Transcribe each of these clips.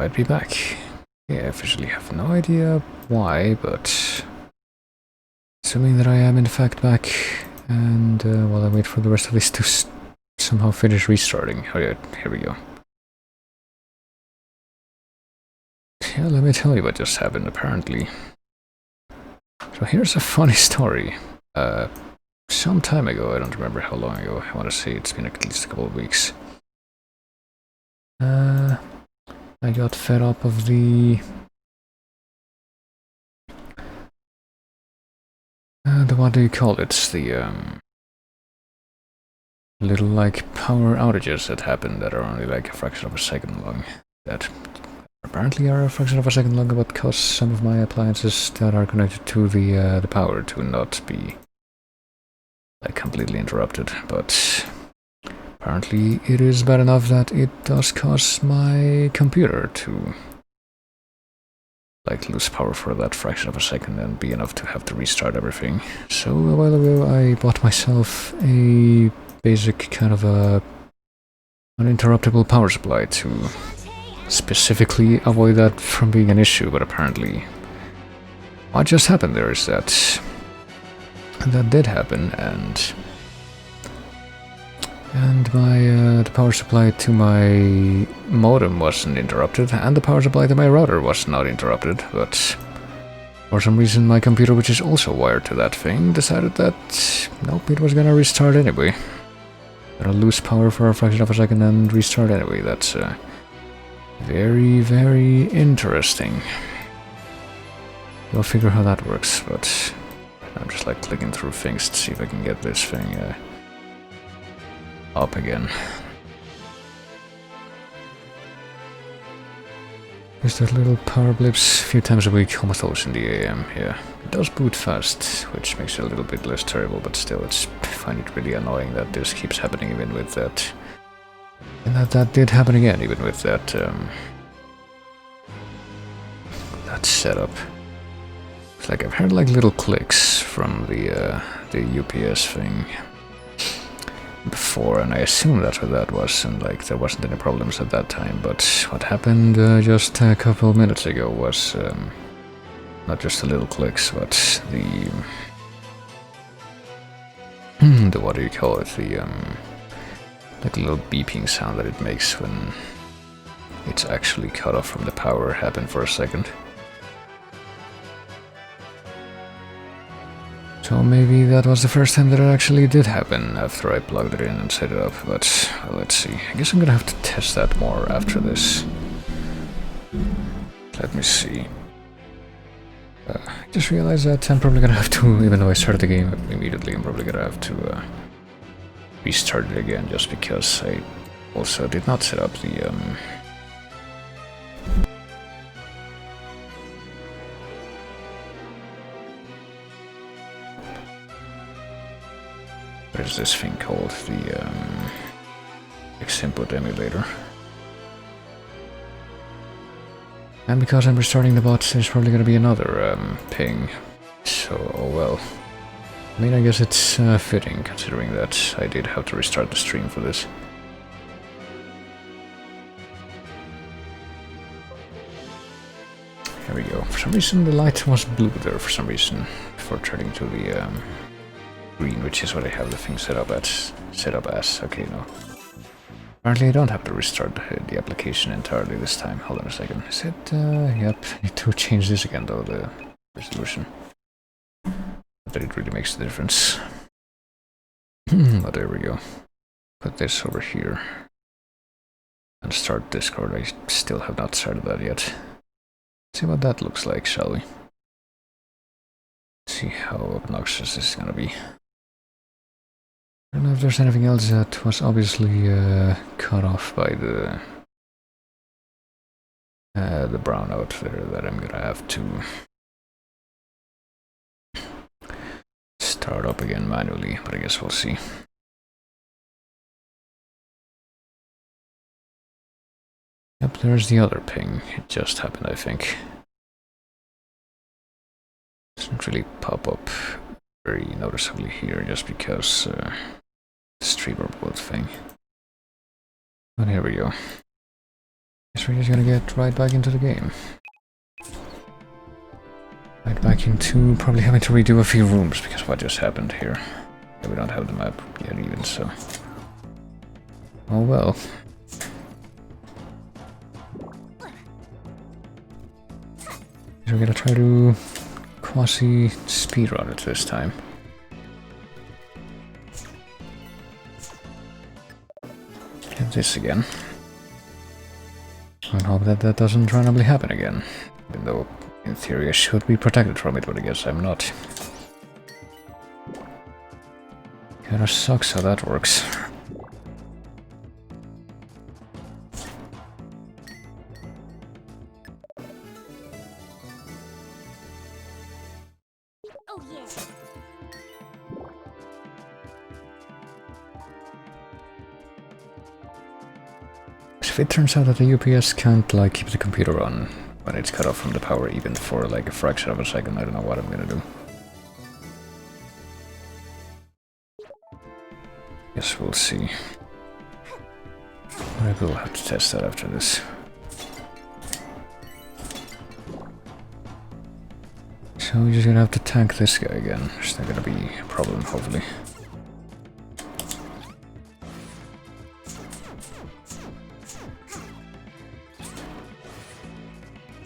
I'd be back. Yeah, I officially have no idea why, but assuming that I am in fact back, and while I wait for the rest of this to somehow finish restarting. Oh yeah, here we go. Yeah, let me tell you what just happened, apparently. So here's a funny story. Some time ago, I don't remember how long ago, I want to say it's been at least a couple of weeks. I got fed up of the what do you call it? The little like power outages that happen that are only like a fraction of a second long. That apparently are a fraction of a second long, but cause some of my appliances that are connected to the power to not be like completely interrupted. But apparently it is bad enough that it does cause my computer to like lose power for that fraction of a second and be enough to have to restart everything. So a while ago I bought myself a basic kind of a uninterruptible power supply to specifically avoid that from being an issue, but apparently what just happened there is that did happen, and my the power supply to my modem wasn't interrupted, and the power supply to my router was not interrupted, but for some reason my computer, which is also wired to that thing, decided that nope, it was gonna restart anyway. Gonna lose power for a fraction of a second and restart anyway. That's very, very interesting. We'll figure how that works, but I'm just like clicking through things to see if I can get this thing up again. There's that little power blips a few times a week, almost always in the AM, yeah. It does boot fast, which makes it a little bit less terrible, but still I find it really annoying that this keeps happening even with that. And that did happen again, even with that that setup. It's like I've heard like little clicks from the UPS thing before, and I assumed that's what that was, and like there wasn't any problems at that time. But what happened just a couple minutes ago was not just the little clicks, but the what do you call it? The like a little beeping sound that it makes when it's actually cut off from the power happened for a second. So maybe that was the first time that it actually did happen after I plugged it in and set it up, but well, let's see. I guess I'm gonna have to test that more after this. Let me see. I just realized that I'm probably gonna have to, even though I started the game immediately, I'm probably gonna have to restart it again, just because I also did not set up the what is this thing called? The Xinput emulator. And because I'm restarting the bot, there's probably gonna be another ping. So, oh well. I mean, I guess it's fitting, considering that I did have to restart the stream for this. Here we go. For some reason the light was blue there for some reason, before turning to the green, which is what I have the thing set up as. Okay, no. Apparently I don't have to restart the application entirely this time. Hold on a second. Is it, yep, I need to change this again though, the resolution. Not that it really makes a difference. But there we go. Put this over here. And start Discord. I still have not started that yet. See what that looks like, shall we? See how obnoxious this is gonna be. I don't know if there's anything else that was obviously cut off by the brownout there that I'm gonna have to start up again manually, but I guess we'll see. Yep, there's the other ping. It just happened, I think. Doesn't really pop up very noticeably here, just because the streamer board thing. But here we go. Guess we're just gonna get right back into the game. Right back into probably having to redo a few rooms because what just happened here. Yeah, we don't have the map yet even, so... Oh well. So we're gonna try to quasi-speedrun it this time. Get this again. And hope that that doesn't randomly happen again. Even though, in theory, I should be protected from it, but I guess I'm not. Kinda sucks how that works. Oh yeah. If it turns out that the UPS can't like keep the computer on when it's cut off from the power even for like a fraction of a second, I don't know what I'm gonna do. Guess we'll see. I will have to test that after this. So we're just gonna have to tank this guy again. It's not gonna be a problem, hopefully.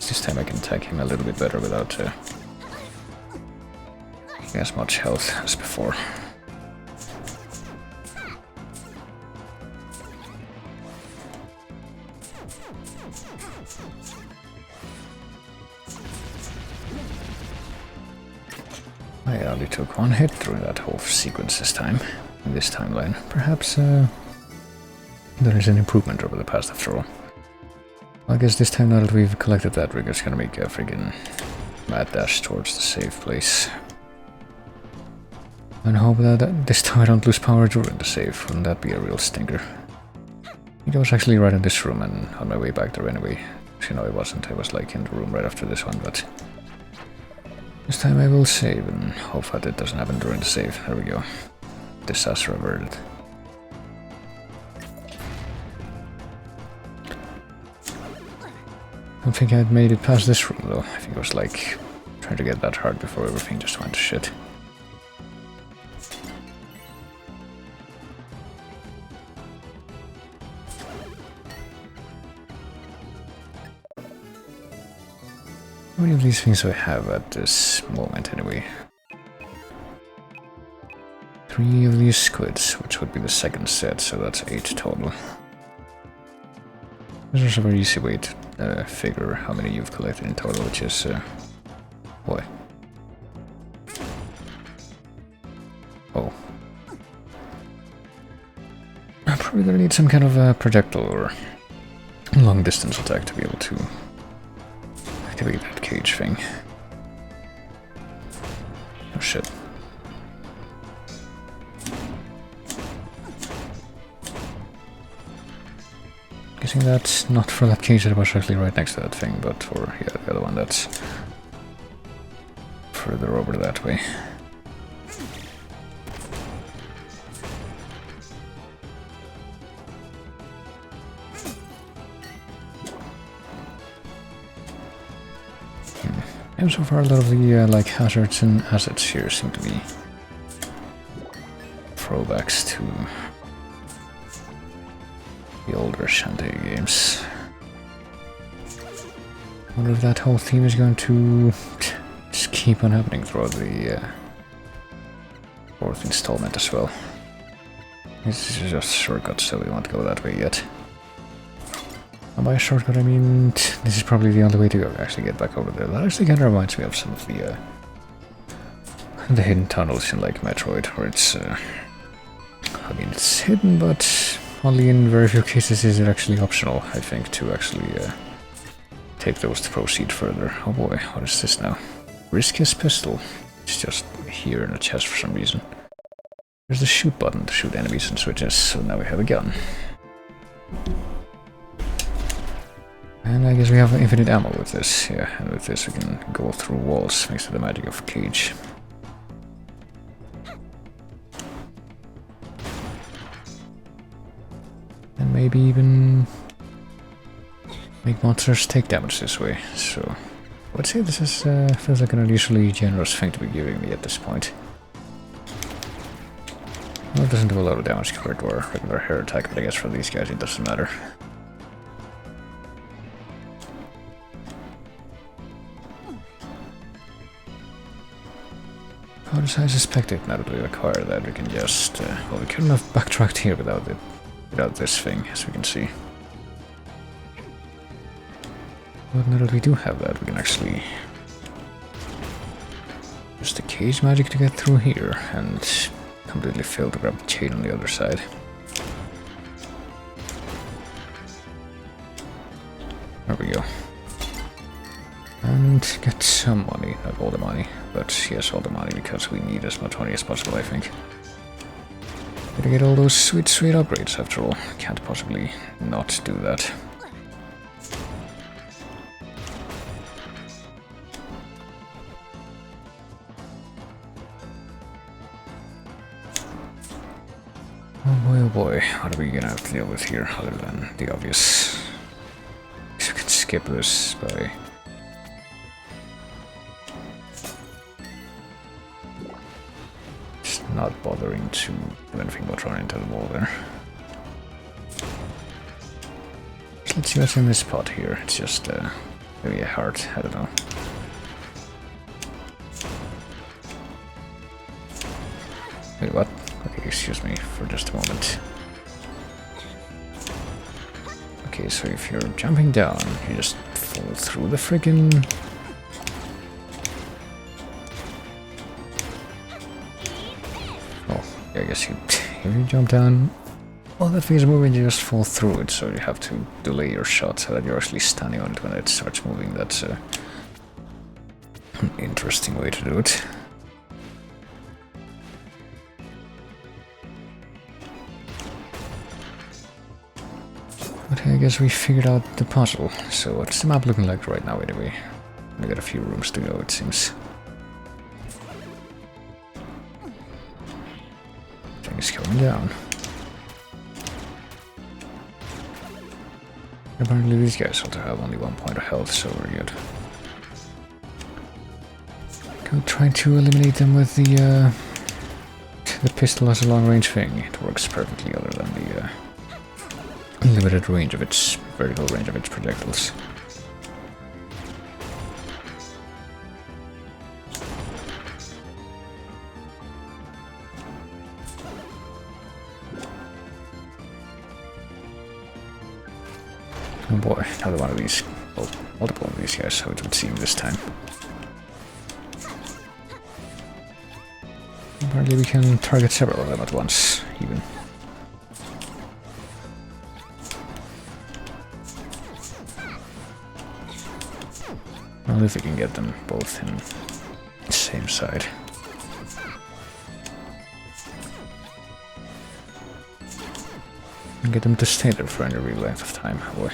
This time I can tank him a little bit better without as much health as before. I only took one hit through that whole sequence this time, in this timeline. Perhaps there is an improvement over the past after all. I guess this time now that we've collected that, we're just gonna make a friggin' mad dash towards the safe place. And hope that this time I don't lose power during the save. Wouldn't that be a real stinker? It was actually right in this room and on my way back there anyway. You know, I wasn't. I was like in the room right after this one, but... this time I will save and hope that it doesn't happen during the save. There we go. Disaster averted. I don't think I had made it past this room though. I think I was like trying to get that hard before everything just went to shit. How many of these things do I have at this moment anyway? 3 of these squids, which would be the second set, so that's 8 total. There's a very easy way to figure how many you've collected in total, which is... boy. Oh. I'm probably gonna need some kind of a projectile or long distance attack to be able to activate that cage thing. Oh shit. Guessing that's not for that cage that was actually right next to that thing, but for yeah, the other one that's further over that way. And so far a lot of the like hazards and assets here seem to be throwbacks to the older Shantae games. I wonder if that whole theme is going to just keep on happening throughout the 4th installment as well. This is just shortcuts, so we won't go that way yet. And by a shortcut I mean this is probably the only way to go, actually get back over there. That actually kind of reminds me of some of the hidden tunnels in like Metroid, where it's I mean it's hidden, but only in very few cases is it actually optional, I think, to actually take those to proceed further. Oh boy, what is this now? Riskiest pistol. It's just here in the chest for some reason. There's the shoot button to shoot enemies and switches, so now we have a gun. And I guess we have infinite ammo with this, yeah, and with this we can go through walls thanks to the magic of cage. And maybe even make monsters take damage this way, so I would say this is feels like an unusually generous thing to be giving me at this point. Well, it doesn't do a lot of damage compared to our regular hair attack, but I guess for these guys it doesn't matter. How does I suspect it now that we acquire that? We can just well, we couldn't have backtracked here without this thing, as we can see. But now that we do have that, we can actually use the cage magic to get through here and completely fail to grab the chain on the other side. There we go. And get some money, not all the money, but yes, all the money, because we need as much money as possible, I think. Gotta get all those sweet, sweet upgrades after all. Can't possibly not do that. Oh boy, what are we gonna have to deal with here, other than the obvious? We can skip this by... just not bothering to do anything but run into the wall there. So let's see what's in this pot here. It's just maybe a heart, I don't know. Wait, what? Okay, excuse me for just a moment. Okay, so if you're jumping down, you just fall through the friggin'... Oh, yeah, I guess if you jump down, well, that thing is moving, you just fall through it, so you have to delay your shot so that you're actually standing on it when it starts moving. That's an interesting way to do it. Okay, I guess we figured out the puzzle. So what's the map looking like right now anyway? We got a few rooms to go, it seems. Things going down. Apparently these guys also have only 1 point of health, so we're good. Go try to eliminate them with the pistol as a long range thing. It works perfectly other than the limited range of its vertical range of its projectiles. Oh boy, another one of these, well, multiple of these guys, so it would seem this time. Apparently we can target several of them at once, even. Well, if we can get them both in the same side. And get them to stay there for any real length of time. Oh boy.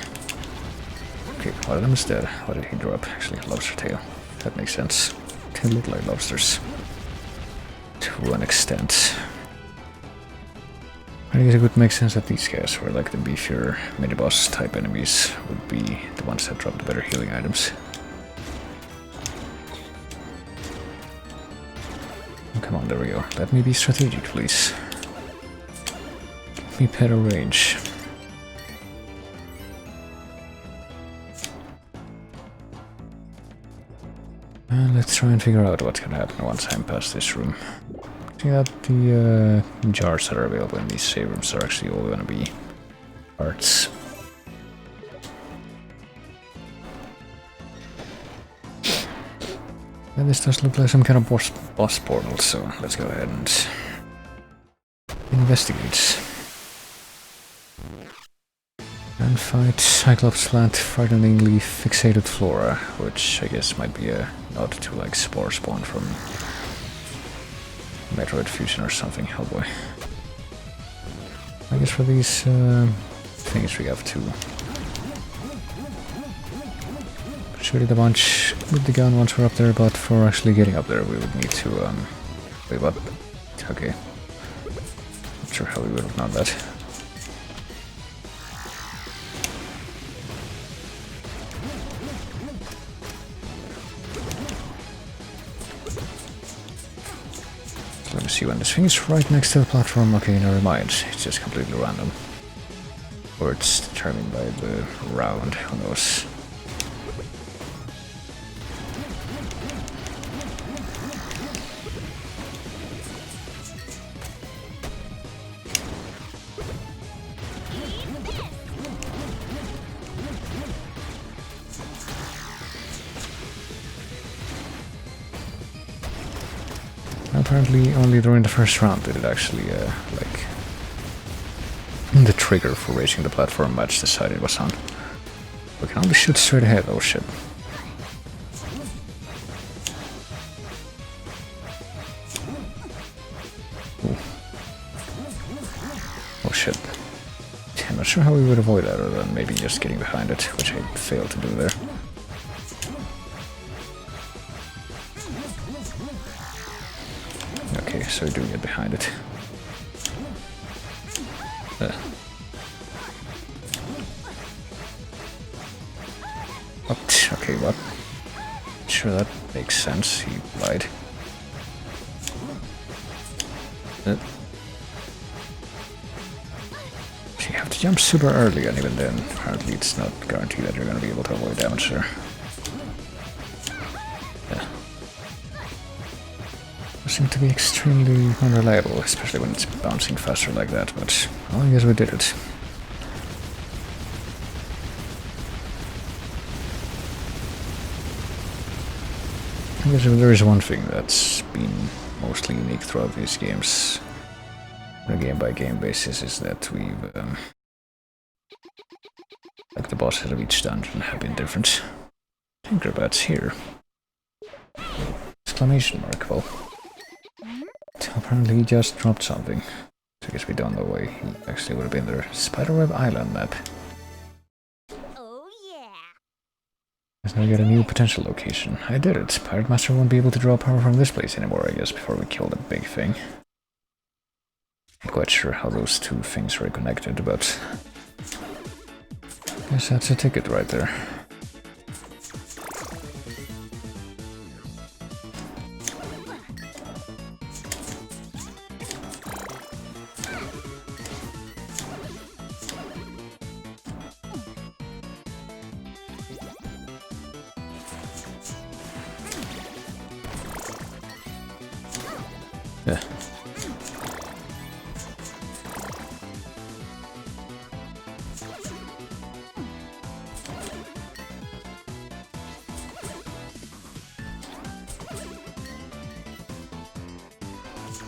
Okay, one of them is dead. What did he drop? Actually, a lobster tail. That makes sense. They look like lobsters. To an extent. I guess it would make sense that these guys were like the beefier mini-boss type enemies would be the ones that drop the better healing items. Oh, come on, there we go. Let me be strategic, please. Give me better range. Let's try and figure out what's gonna happen once I'm past this room. See that the jars that are available in these save rooms are actually all gonna be hearts. And this does look like some kind of boss portal, so let's go ahead and investigate. And fight Cyclops plant frighteningly fixated flora, which I guess might be a nod to like Spore Spawn from Metroid Fusion or something. Oh boy. I guess for these things we have to shoot it a bunch with the gun once we're up there, but for actually getting up there we would need to wait, what? Okay. Not sure how we would have done that. Let me see when this thing is right next to the platform. Okay, never mind. It's just completely random. Or it's determined by the round, who knows. Apparently only during the first round did it actually, like, the trigger for racing the platform match decided it was on. We can only shoot straight ahead, oh shit. Ooh. Oh shit. I'm not sure how we would avoid that other than maybe just getting behind it, which I failed to do there. Okay, so we do get behind it. What? Okay, what? Sure, that makes sense. He lied. So you have to jump super early, and even then, apparently it's not guaranteed that you're going to be able to avoid damage there. Seem to be extremely unreliable, especially when it's bouncing faster like that, but well, I guess we did it. I guess if there is one thing that's been mostly unique throughout these games, on a game-by-game basis, is that we've, like the bosses of each dungeon have been different. Tinkerbats here. Exclamation mark, well. Apparently he just dropped something. So I guess we don't know why he actually would have been there. Spiderweb Island map. Oh yeah. Let's now get a new potential location. I did it. Pirate Master won't be able to draw power from this place anymore, I guess, before we kill the big thing. Not quite sure how those two things are connected, but I guess that's a ticket right there. Yeah.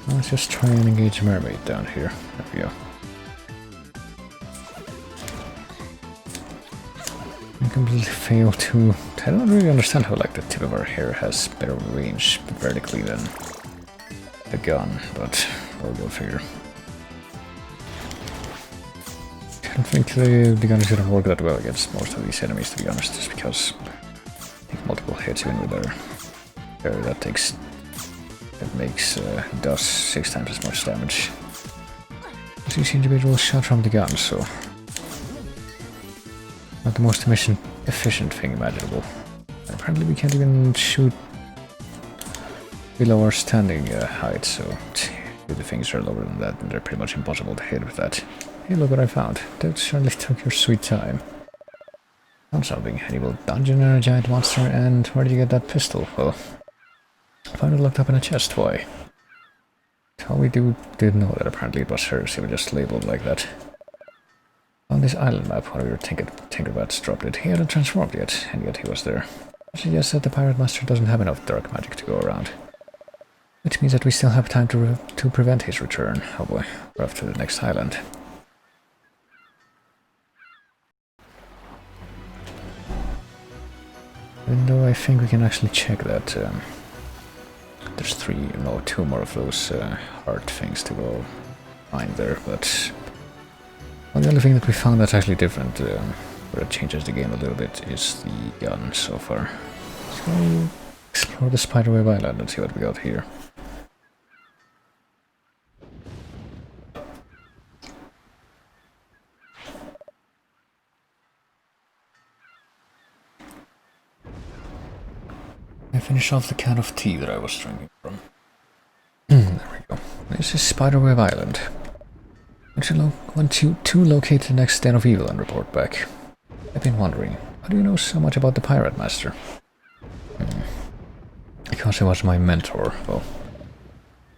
Let's just try and engage a mermaid down here. There we go. I completely failed to... I don't really understand how like the tip of our hair has better range vertically than the gun, but we'll go figure. I don't think the gun is gonna work that well against most of these enemies, to be honest, just because I think multiple hits even with their that does 6 times as much damage. As each individual shot from the gun, so not the most efficient thing imaginable. And apparently we can't even shoot below our standing height, so if the things are lower than that, then they're pretty much impossible to hit with that. Hey, look what I found. That certainly took your sweet time. Found something. An evil dungeon and a giant monster, and where did you get that pistol? Well, I found it locked up in a chest. Why? Well, we did know that apparently it was hers. It was just labeled like that. On this island map, one of your Tinkerbats dropped it. He hadn't transformed yet, and yet he was there. I suggest that the Pirate Master doesn't have enough dark magic to go around. Which means that we still have time to prevent his return. Oh boy, we're off to the next island. Even though I think we can actually check that there's 2 more of those heart things to go find there, but well, the only thing that we found that's actually different, where it changes the game a little bit, is the gun so far. Let's go explore the Spiderweb Island and see what we got here. I finished off the can of tea that I was drinking from. There we go. This is Spiderweb Island. Want you to locate the next den of evil and report back. I've been wondering, how do you know so much about the Pirate Master? Because he was my mentor, well.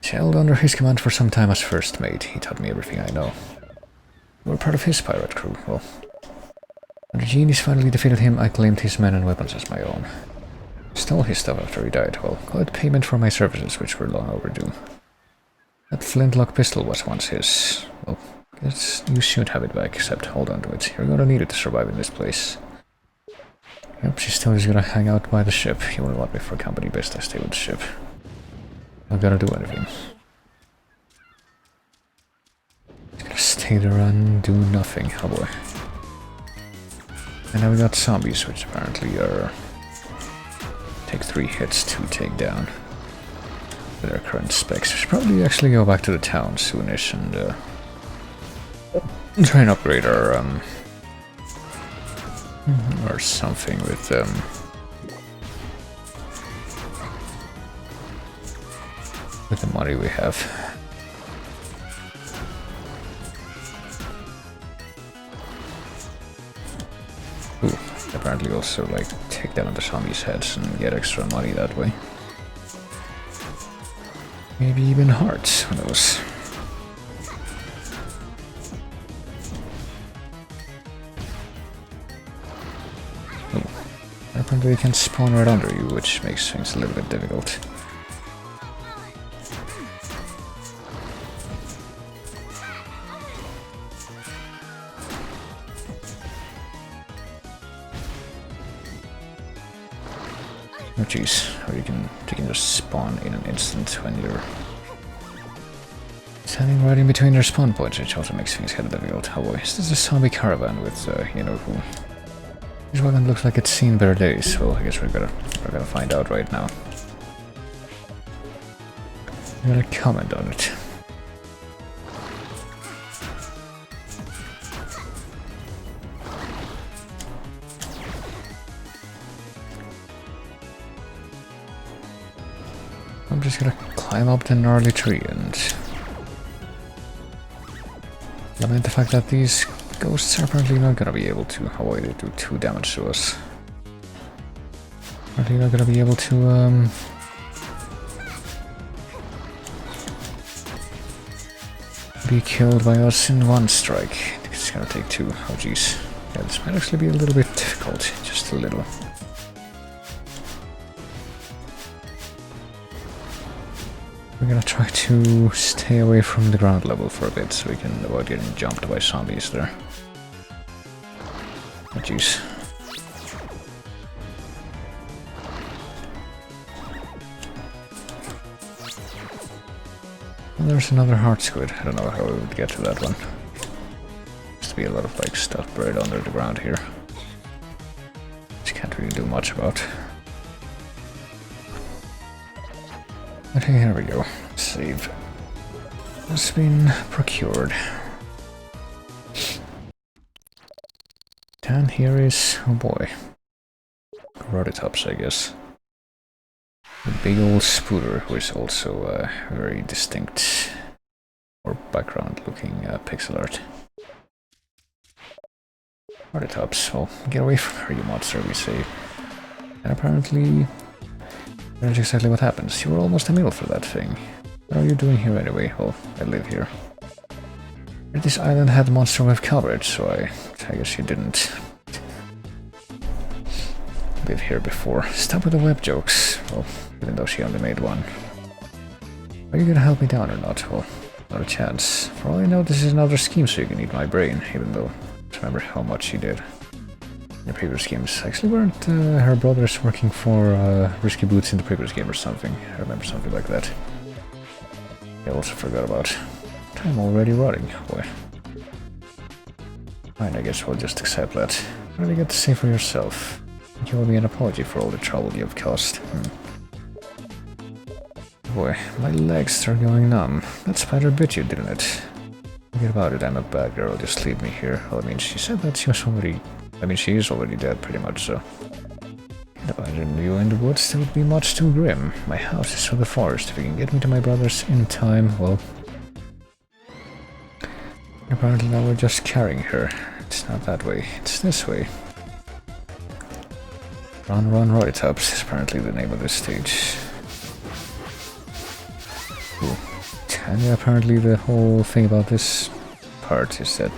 Held under his command for some time as first mate. He taught me everything I know. We were part of his pirate crew, well. When the genies finally defeated him, I claimed his men and weapons as my own. Stole his stuff after he died, well, call it payment for my services, which were long overdue. That flintlock pistol was once his. Well, guess you should have it back, except hold on to it. You're gonna need it to survive in this place. Yep, she's still just gonna hang out by the ship. You wouldn't want me for company, best I stay with the ship. Not gonna do anything. Just gonna stay there and do nothing. Oh boy. And now we got zombies, which apparently are... take 3 hits to take down. With our current specs. We should probably actually go back to the town soonish and try and upgrade our or something with the money we have. Ooh, apparently also like take down the zombies' heads and get extra money that way. Maybe even hearts, who knows. Oh, apparently they can spawn right under you, which makes things a little bit difficult. Oh jeez, or you can just spawn in an instant when you're standing right in between their spawn points, which also makes things kind of difficult. Oh boy, is this a zombie caravan with, you know who? This wagon looks like it's seen better days. Well, I guess we're gonna find out right now. I'm gonna comment on it. I'm just gonna climb up the gnarly tree and lament the fact that these ghosts are apparently not gonna be able to. Oh wait, they do 2 damage to us. Apparently not gonna be able to be killed by us in 1 strike. It's gonna take 2. Oh jeez. Yeah, this might actually be a little bit difficult, just a little. We're gonna try to stay away from the ground level for a bit so we can avoid getting jumped by zombies there. Oh jeez. Well, there's another heart squid. I don't know how we would get to that one. Seems to be a lot of like stuff buried under the ground here, which can't really do much about. Okay, here we go. Save has been procured. And here is, oh boy, Rotitops, I guess. The big old spooter, who is also a very distinct or background-looking pixel art. Rotitops, well, get away from her, you monster, we say. And apparently, that's exactly what happens. You were almost a meal for that thing. What are you doing here anyway? Well, I live here. This island had monster wave coverage, so I guess you didn't live here before. Stop with the web jokes. Well, even though she only made 1. Are you gonna help me down or not? Well, not a chance. For all I know, this is another scheme so you can eat my brain, even though I remember how much she did. In the previous games. Actually, weren't her brothers working for Risky Boots in the previous game or something? I remember something like that. I also forgot about. I'm already running. Boy. Fine, I guess we'll just accept that. What do you get to say for yourself? You owe me an apology for all the trouble you've caused. Boy, my legs are going numb. That spider bit you, didn't it? Forget about it, I'm a bad girl, just leave me here. Well, I mean, she said that she was already... I mean, she is already dead, pretty much, so... If I didn't you in the woods, that would be much too grim. My house is for the forest. If you can get me to my brothers in time, well... Apparently now we're just carrying her. It's not that way, it's this way. Run, run, Roytops is apparently the name of this stage. Ooh. And yeah, apparently the whole thing about this part is that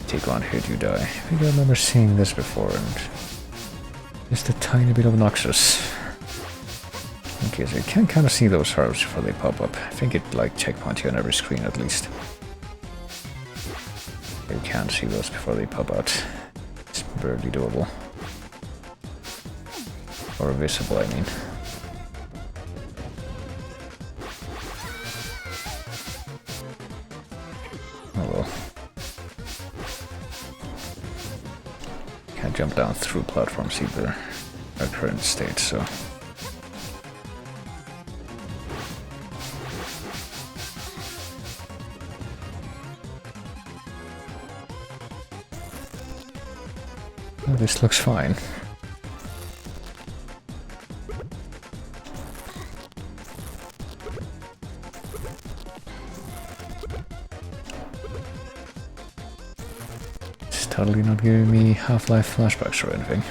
take one hit, you die. I think I remember seeing this before, and just a tiny bit obnoxious. Okay, so you can kind of see those herbs before they pop up. I think it like checkpoints you on every screen at least. You can see those before they pop out. It's barely doable. Or visible, I mean. Oh well. Can't jump down through platforms either, our current state, so... Oh, this looks fine. It's totally not giving me Half-Life flashbacks or anything.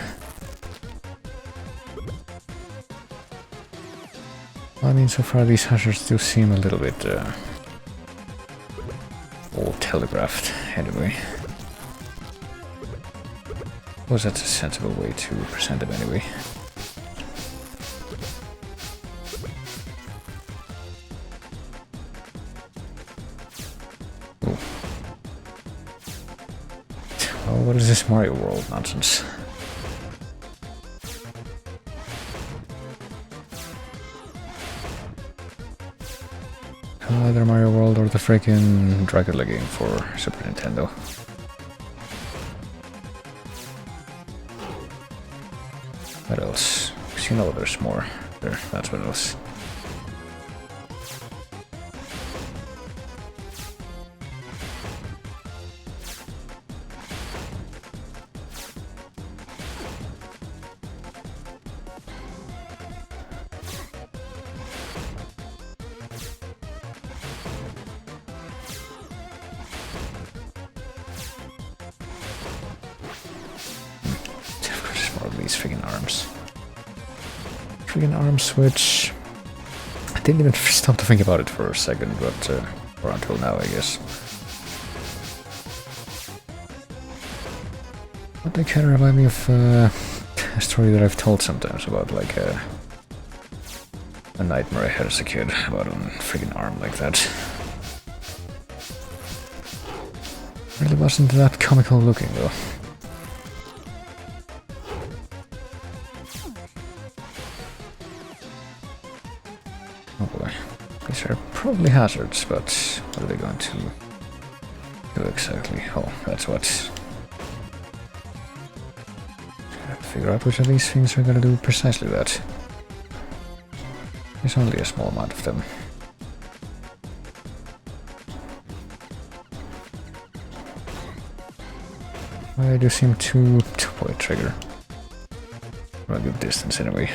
Well, I mean, so far these hazards do seem a little bit all telegraphed, anyway. Well, that's a sensible way to present them anyway. Ooh. Well, what is this Mario World nonsense? Either Mario World or the freaking Dracula game for Super Nintendo. What else? Because you know there's more. There, that's what else. These friggin' arms. Friggin' arm switch. I didn't even stop to think about it for a second, but or until now, I guess. But they kind of remind me of a story that I've told sometimes about like a nightmare I had as a kid about a friggin' arm like that. Really wasn't that comical looking though. Oh boy, these are probably hazards, but what are they going to do exactly? Oh, that's what. I have to figure out which of these things are going to do precisely that. There's only a small amount of them. I do seem to point trigger. For a good distance anyway.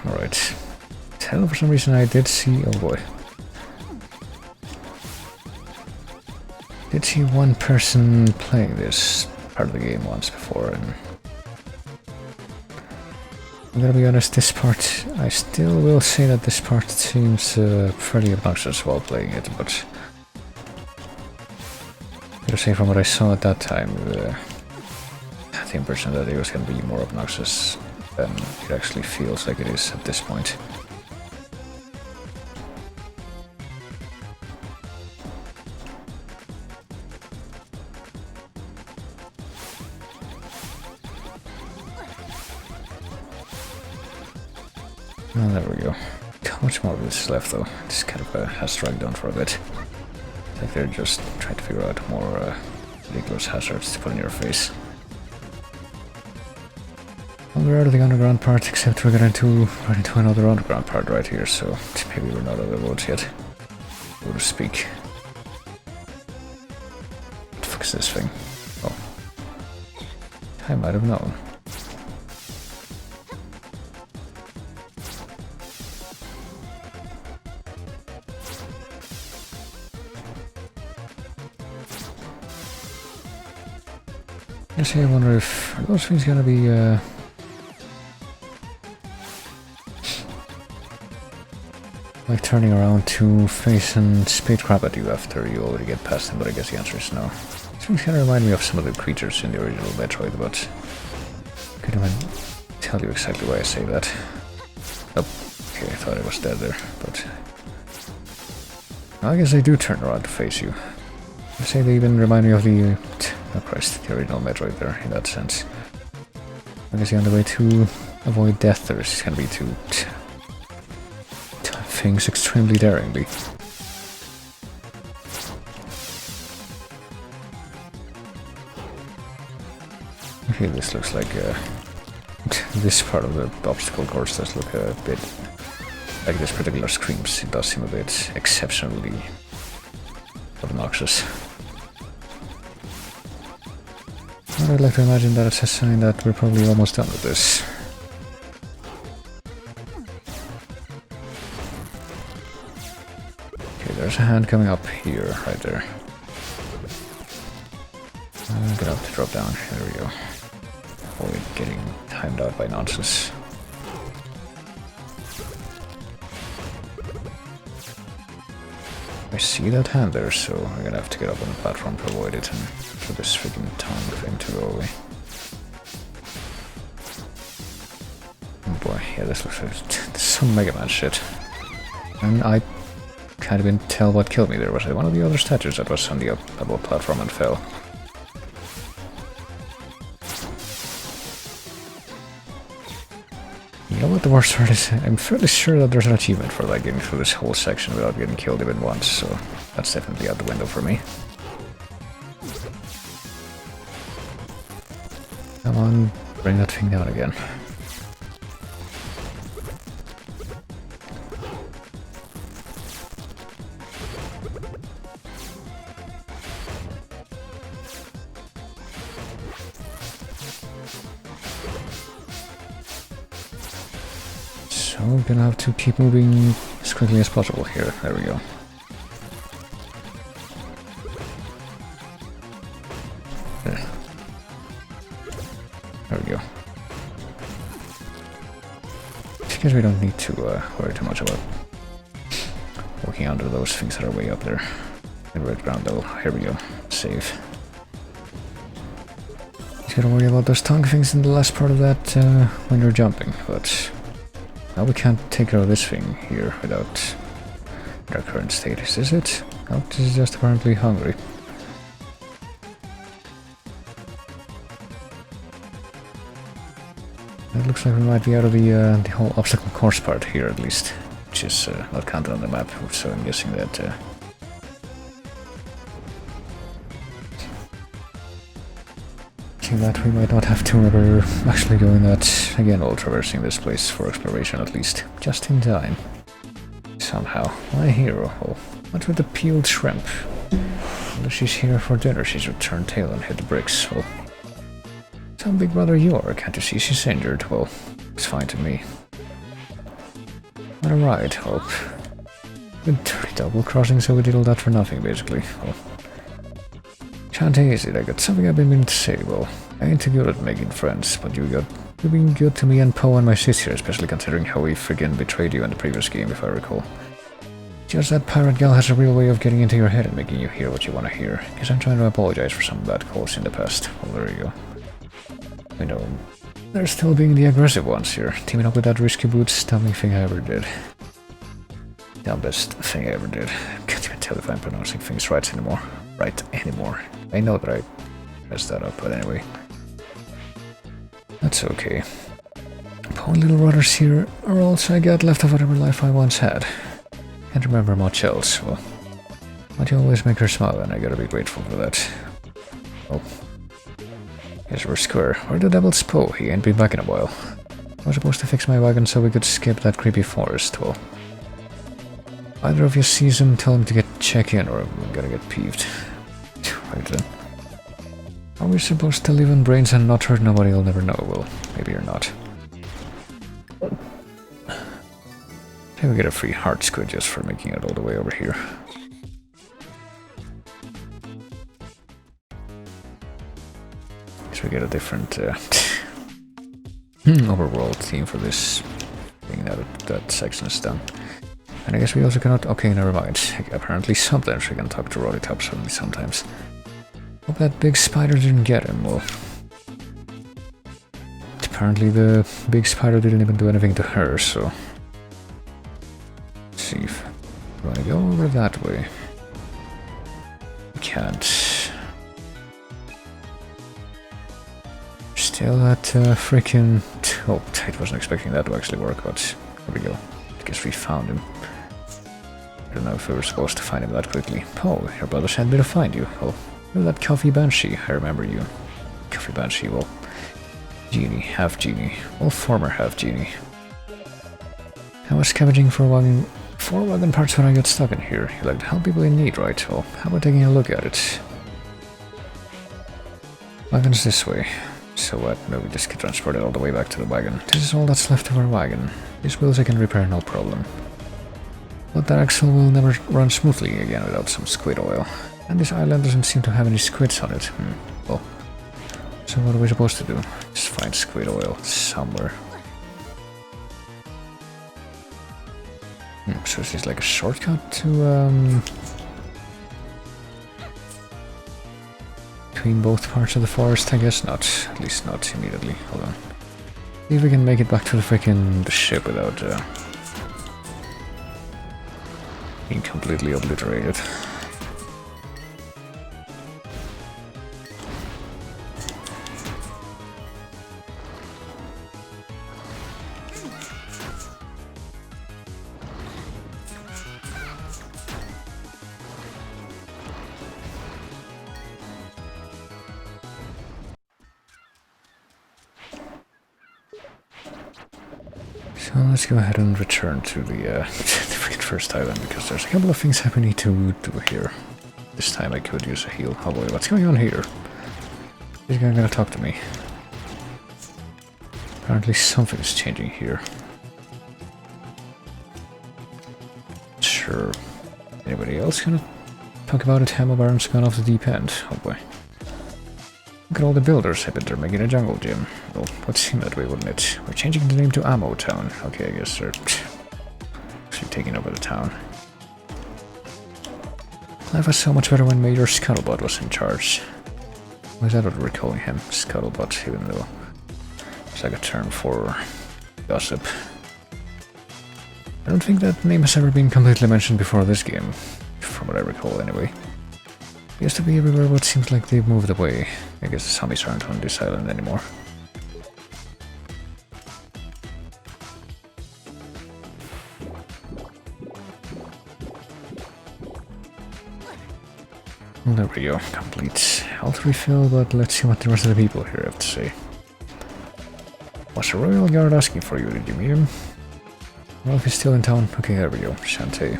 Alright. Hell, for some reason I did see... oh boy. Did see one person playing this part of the game once before, and... I'm gonna be honest, this part... I still will say that this part seems fairly obnoxious while playing it, but... I gotta say, from what I saw at that time, I had the impression that it was gonna be more obnoxious than it actually feels like it is at this point. Oh, there we go. How much more of this is left though? This kind of has dragged on for a bit. It's like they're just trying to figure out more ridiculous hazards to put in your face. Well, we're out of the underground part, except we're going to run into another underground part right here, so maybe we're not out of the woods yet, so to speak. What the fuck is this thing? Oh. I might have known. Actually, I wonder if are those things gonna be like turning around to face and spade crab at you after you already get past them, but I guess the answer is no. These things kinda remind me of some of the creatures in the original Metroid, but I couldn't even tell you exactly why I say that. Oh, okay, I thought I was dead there, but I guess they do turn around to face you. I say they even remind me of the oh Christ, the original Metroid there, in that sense. I guess the only way to avoid death there is gonna be to things extremely daringly. Okay, this looks like this part of the obstacle course does look a bit like this particular screams. It does seem a bit exceptionally obnoxious. I'd like to imagine that it's a sign that we're probably almost done with this. Okay, there's a hand coming up here, right there. I'm gonna have to drop down. There we go. Avoid getting timed out by nonsense. I see that hand there, so I'm gonna have to get up on the platform to avoid it and for this freaking tongue thing to go away. Oh boy, yeah, this looks like some Mega Man shit. And I can't even tell what killed me there. Was it one of the other statues that was on the above platform and fell? You know what the worst part is? I'm fairly sure that there's an achievement for like getting through this whole section without getting killed even once, so that's definitely out the window for me. Come on, bring that thing down again. So I'm gonna have to keep moving as quickly as possible here. There we go. There we go. I guess we don't need to worry too much about walking under those things that are way up there. In red ground though. Here we go. Save. Just gotta worry about those tongue things in the last part of that when you're jumping, but now we can't take care of this thing here without our current status, is it? No, this is just apparently hungry. It looks like we might be out of the whole obstacle course part here at least, which is not counted on the map, so I'm guessing that we might not have to ever actually doing that again while traversing this place for exploration at least, just in time. Somehow. My hero. Oh, what's with the peeled shrimp? Well, she's here for dinner, she's returned tail and hit the bricks. Well, some big brother you are, can't you see she's injured? Well, it's fine to me. Alright, hope. Good dirty double crossing, so we did all that for nothing, basically. Well, Shantae, is it? I got something I've been meaning to say. Well, I ain't too good at making friends, but you've been good to me and Poe and my sister, especially considering how we friggin' betrayed you in the previous game, if I recall. Just that pirate gal has a real way of getting into your head and making you hear what you want to hear. Guess I'm trying to apologize for some bad calls in the past. Well, there you go. You know, they're still being the aggressive ones here, teaming up with that risky boots, dumbest thing I ever did. Dumbest thing I ever did. Can't even tell if I'm pronouncing things right anymore. I know that I messed that up, but anyway. That's okay. Poor little rudders here are all I got left of whatever life I once had. Can't remember much else, well, but you always make her smile and I gotta be grateful for that. Oh. Yes, we're square. Where the devil's Poe? He ain't been back in a while. I was supposed to fix my wagon so we could skip that creepy forest. Well, either of you sees him, tell him to check in, or I'm gonna get peeved. Right then. Are we supposed to live on brains and not hurt nobody? I'll never know. Well, maybe you're not. Maybe we get a free heart squid just for making it all the way over here. Guess we get a different overworld theme for this thing now that section is done. And I guess we also cannot... Okay, never mind. Apparently sometimes we can talk to Roddy Top suddenly sometimes. Hope that big spider didn't get him. Well, apparently the big spider didn't even do anything to her, so... Let's see if we want to go over that way. We can't. Still that freaking... Oh, I wasn't expecting that to actually work, but here we go. I guess we found him. I don't know if we were supposed to find him that quickly. Oh, your brother sent me to find you. Oh, you're that Coffee Banshee. I remember you. Coffee Banshee, well... Genie, half genie. Well, former half genie. I was scavenging for wagon parts when I got stuck in here. You like to help people in need, right? Well, how about taking a look at it? Wagon's this way. So what? No, we just get transported all the way back to the wagon. This is all that's left of our wagon. These wheels I can repair, no problem. But that axle will never run smoothly again without some squid oil. And this island doesn't seem to have any squids on it. Well, so what are we supposed to do? Just find squid oil somewhere. So is this like a shortcut to between both parts of the forest? I guess not. At least not immediately. Hold on. See if we can make it back to the ship without being completely obliterated. So let's go ahead and return to the freaking first island, because there's a couple of things I need to do here. This time I could use a heal. Oh boy, what's going on here? This guy gonna talk to me. Apparently something's changing here. Sure. Anybody else gonna talk about it? Hammer Baron's gone off the deep end. Oh boy. Look at all the builders. I bet they're making a jungle gym. Well, would seem that way, wouldn't it? We're changing the name to Ammo Town. Okay, I guess they're actually taking over the town. Life was so much better when Major Scuttlebutt was in charge. Why is that what we're calling him? Scuttlebutt, even though it's like a term for gossip. I don't think that name has ever been completely mentioned before this game, from what I recall anyway. It used to be everywhere, but it seems like they've moved away. I guess the zombies aren't on this island anymore. Well, there we go. Complete health refill, but let's see what the rest of the people here have to say. Was the royal guard asking for you? Did you meet him? Well, if he's still in town. Okay, there we go. Shantae.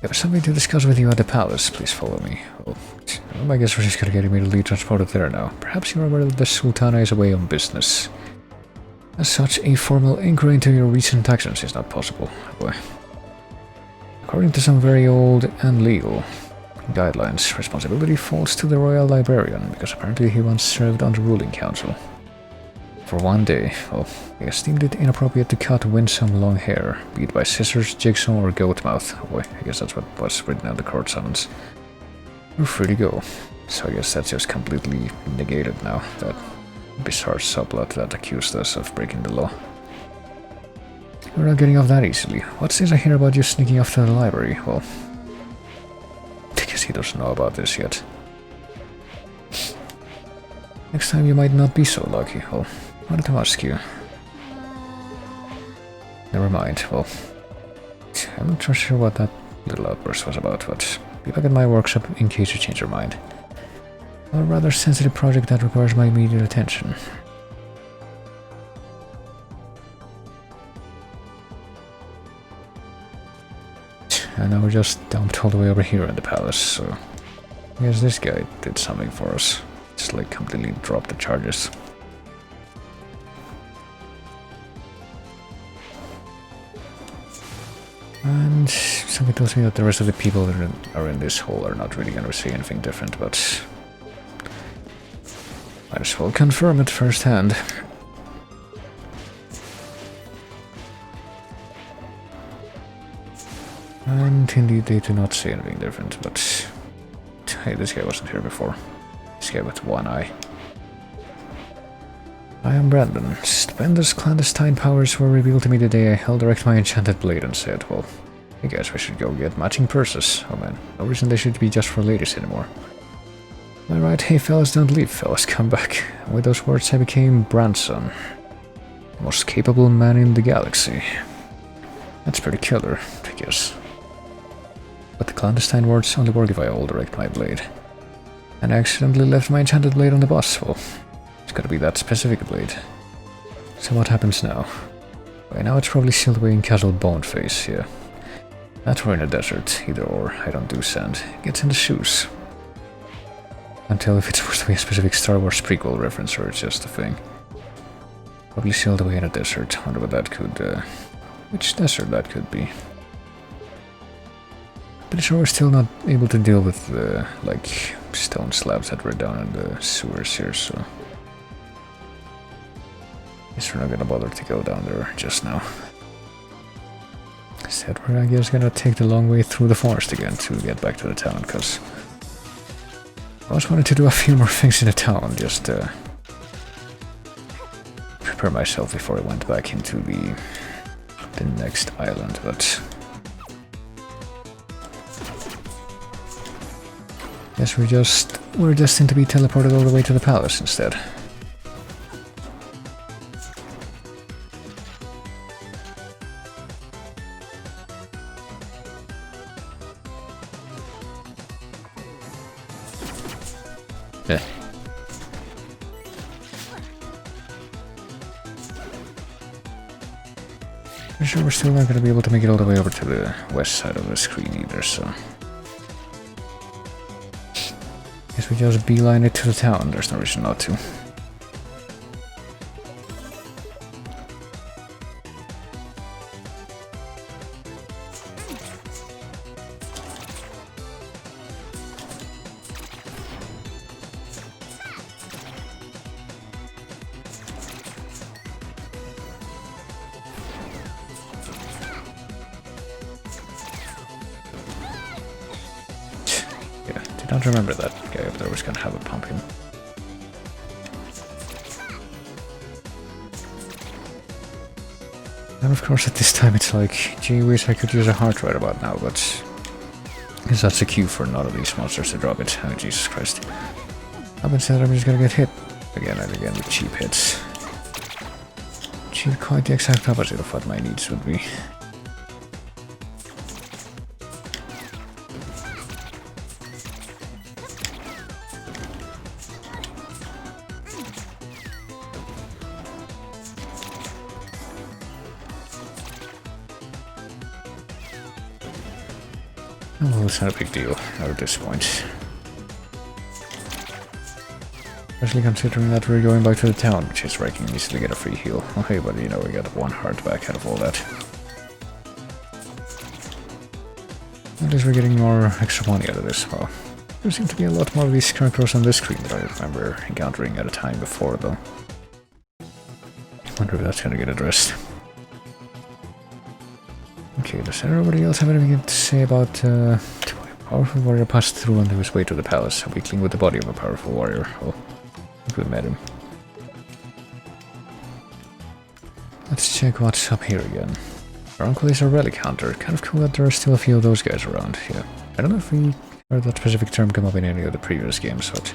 There was something to discuss with you at the palace. Please follow me. Well, I guess we're just gonna get immediately transported there now. Perhaps you're aware that the Sultana is away on business. As such, a formal inquiry into your recent actions is not possible. Boy. According to some very old and legal guidelines, responsibility falls to the royal librarian, because apparently he once served on the ruling council. For one day, well, he esteemed it inappropriate to cut winsome long hair, be it by scissors, jigsaw, or goat mouth. Oh boy, I guess that's what was written on the court summons. You're free to go. So I guess that's just completely negated now, that bizarre subplot that accused us of breaking the law. You're not getting off that easily. What's this I hear about you sneaking off to the library? Well, I guess he doesn't know about this yet. Next time you might not be so lucky. Well, I wanted to ask you. Never mind. Well, I'm not sure what that little outburst was about, but be back at my workshop in case you change your mind. A rather sensitive project that requires my immediate attention. And now we're just dumped all the way over here in the palace, so I guess this guy did something for us. Just like completely dropped the charges. And something tells me that the rest of the people that are in this hole are not really gonna see anything different, but might as well confirm it firsthand. And indeed they do not see anything different, but hey, this guy wasn't here before. This guy with one eye. I am Brandon. Stupendous clandestine powers were revealed to me the day I held erect my enchanted blade and said, well, I guess we should go get matching purses. Oh man, no reason they should be just for ladies anymore. Am I right? Hey fellas, don't leave, fellas, come back. And with those words I became Branson. The most capable man in the galaxy. That's pretty killer, I guess. But the clandestine words only work if I hold erect my blade. And I accidentally left my enchanted blade on the bus, well, it's gotta be that specific blade. So what happens now? By now it's probably sealed away in casual bone face, yeah. That or in a desert, either or, I don't do sand. It gets in the shoes. Can't tell if it's supposed to be a specific Star Wars prequel reference or it's just a thing. Probably sealed away in a desert, wonder what that could, which desert that could be. Pretty sure we're still not able to deal with the, like, stone slabs that were down in the sewers here, so guess we're not gonna bother to go down there just now. Instead, we're, I guess, gonna take the long way through the forest again to get back to the town, because I always wanted to do a few more things in the town, just prepare myself before I went back into the next island, but guess we're destined to be teleported all the way to the palace instead. Yeah. I'm sure we're still not going to be able to make it all the way over to the west side of the screen either, so guess we just beeline it to the town, there's no reason not to. I don't remember that guy up there was gonna have a pumpkin. And of course at this time it's like, gee whiz, I could use a heart right about now, but because that's a cue for none of these monsters to drop it. Oh Jesus Christ. Up instead I'm just gonna get hit again and again with cheap hits. Cheap, quite the exact opposite of what my needs would be. Well, it's not a big deal, not at this point. Especially considering that we're going back to the town, which is where I can easily get a free heal. Oh hey, but you know, we got one heart back out of all that. At least we're getting more extra money out of this. Well, there seem to be a lot more of these scarecrows on this screen that I remember encountering at a time before, though. Wonder if that's gonna get addressed. Okay, does everybody else have anything to say about a powerful warrior passed through on his way to the palace, weakling with the body of a powerful warrior? Oh, I think we met him. Let's check what's up here again. Our uncle is a relic hunter. Kind of cool that there are still a few of those guys around. Yeah, I don't know if we heard that specific term come up in any of the previous games, but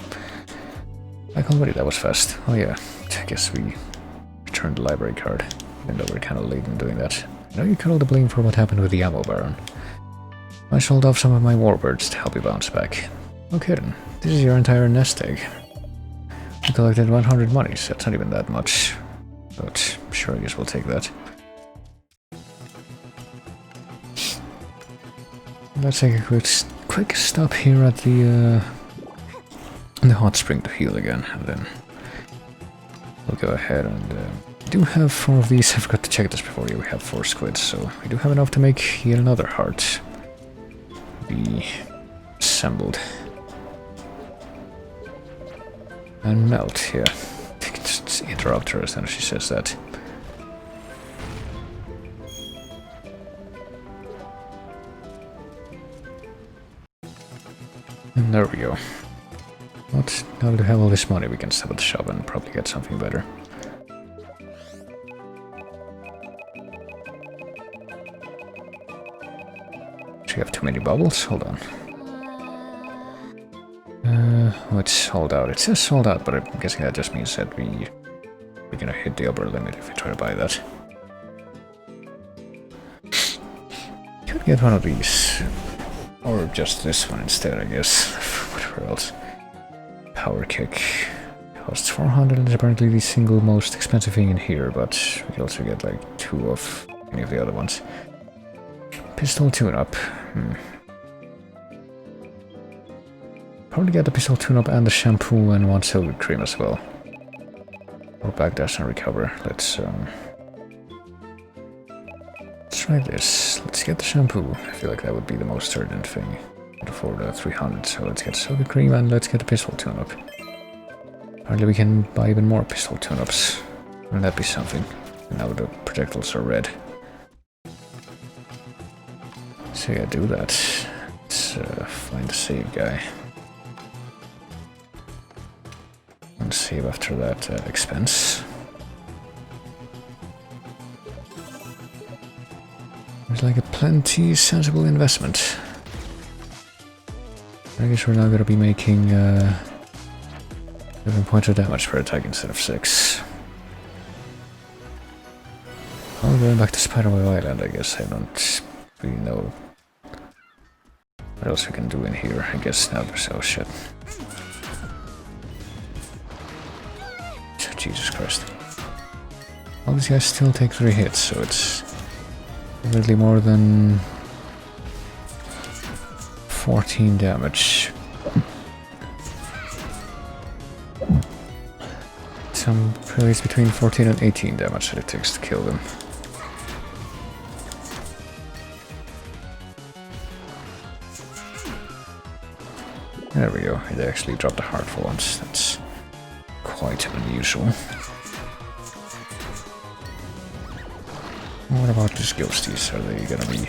like already that was fast. Oh yeah, I guess we returned the library card, even though we're kind of late in doing that. I know you cut all the blame for what happened with the ammo baron. I sold off some of my warbirds to help you bounce back. Okay then, this is your entire nest egg. You collected 100 monies, that's not even that much. But sure, I guess we'll take that. Let's take a quick stop here at the hot spring to heal again, and then we'll go ahead and we do have 4 of these. I forgot to check this before. We have 4 squids, so we do have enough to make yet another heart be assembled and melt. Yeah, just interrupt her as soon as she says that. And there we go. What? Now that we have all this money, we can stop at the shop and probably get something better. Do we have too many bubbles? Hold on. It's sold out. It says sold out, but I'm guessing that just means that we're gonna hit the upper limit if we try to buy that. Could get one of these. Or just this one instead, I guess. Whatever else. Power kick. Costs 400 and is apparently the single most expensive thing in here, but we can also get like 2 of any of the other ones. Pistol tune-up. Probably get the pistol tune-up and the shampoo and 1 silver cream as well. Or backdash and recover. Let's try this. Let's get the shampoo. I feel like that would be the most urgent thing for the 300. So let's get silver cream and let's get the pistol tune-up. Apparently we can buy even more pistol tune-ups. Wouldn't that be something? And now the projectiles are red. So yeah, do that. Let's find the save guy. And save after that expense. It's like a plenty sensible investment. I guess we're now going to be making 7 points of damage per attack instead of 6. Well, going back to Spiderweb Island, I guess. I don't really know what else we can do in here. I guess now there's... oh shit. Jesus Christ. All these guys still take 3 hits, so it's definitely more than 14 damage. Some probably between 14 and 18 damage that it takes to kill them. There we go, it actually dropped a heart for once. That's quite unusual. What about these ghosties? Are they gonna be...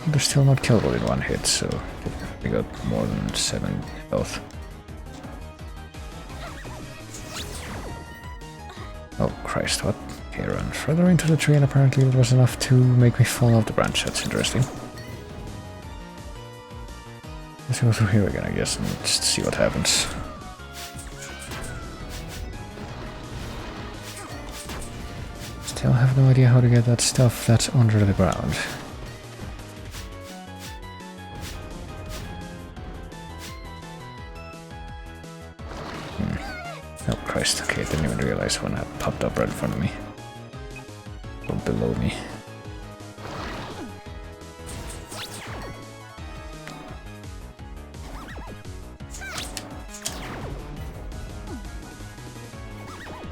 they're still not killable in 1 hit, so we got more than 7 health. Oh Christ, what? Okay, run further into the tree and apparently it was enough to make me fall off the branch. That's interesting. Let's go through here again, I guess, and just see what happens. Still have no idea how to get that stuff that's under the ground. Oh Christ, okay, I didn't even realize when that popped up right in front of me. Or below me.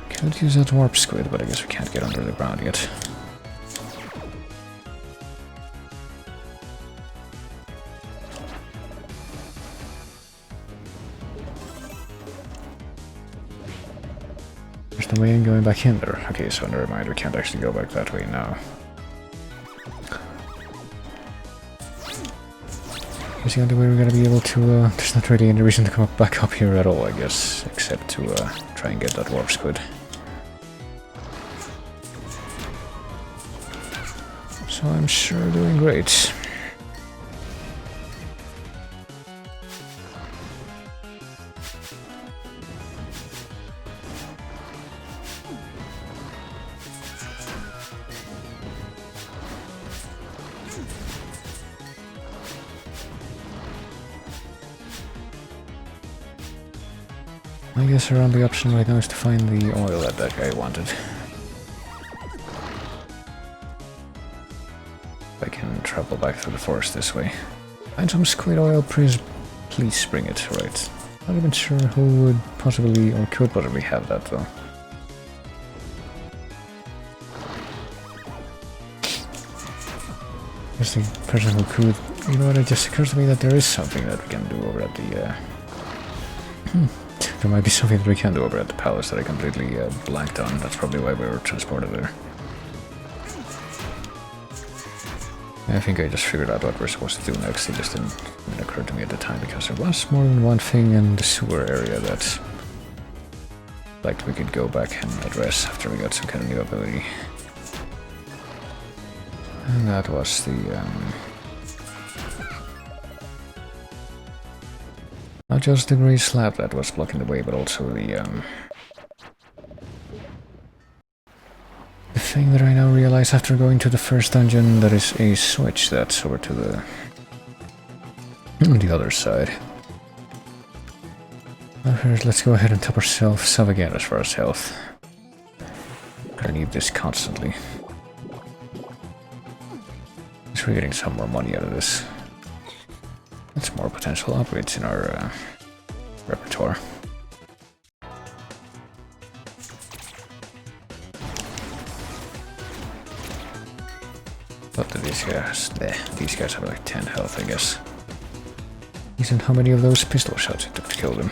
Could use that warp squid, but I guess we can't get under the ground yet. There's no way in going back in there. Okay, so never mind, we can't actually go back that way now. Is the only way we're gonna be able to, there's not really any reason to come back up here at all, I guess, except to try and get that warp squid. So I'm sure doing great. I guess our only option right now is to find the oil that that guy wanted. I can travel back through the forest this way. Find some squid oil, please bring it, right. Not even sure who would possibly, or could possibly have that though. Just the person who could, you know what, it just occurs to me that there is something that we can do over at the, there might be something that we can do over at the palace that I completely blanked on. That's probably why we were transported there. I think I just figured out what we're supposed to do next. It just didn't even occur to me at the time because there was more than one thing in the sewer area that like we could go back and address after we got some kind of new ability. And that was the not just the grey slab that was blocking the way, but also the thing that I now realize after going to the first dungeon, that is a switch that's over to the other side. Now first, let's go ahead and top ourselves up again as far as health. I need this constantly. So we're getting some more money out of this. That's more potential upgrades in our repertoire. But these guys have like 10 health, I guess. Isn't how many of those pistol shots it took to kill them.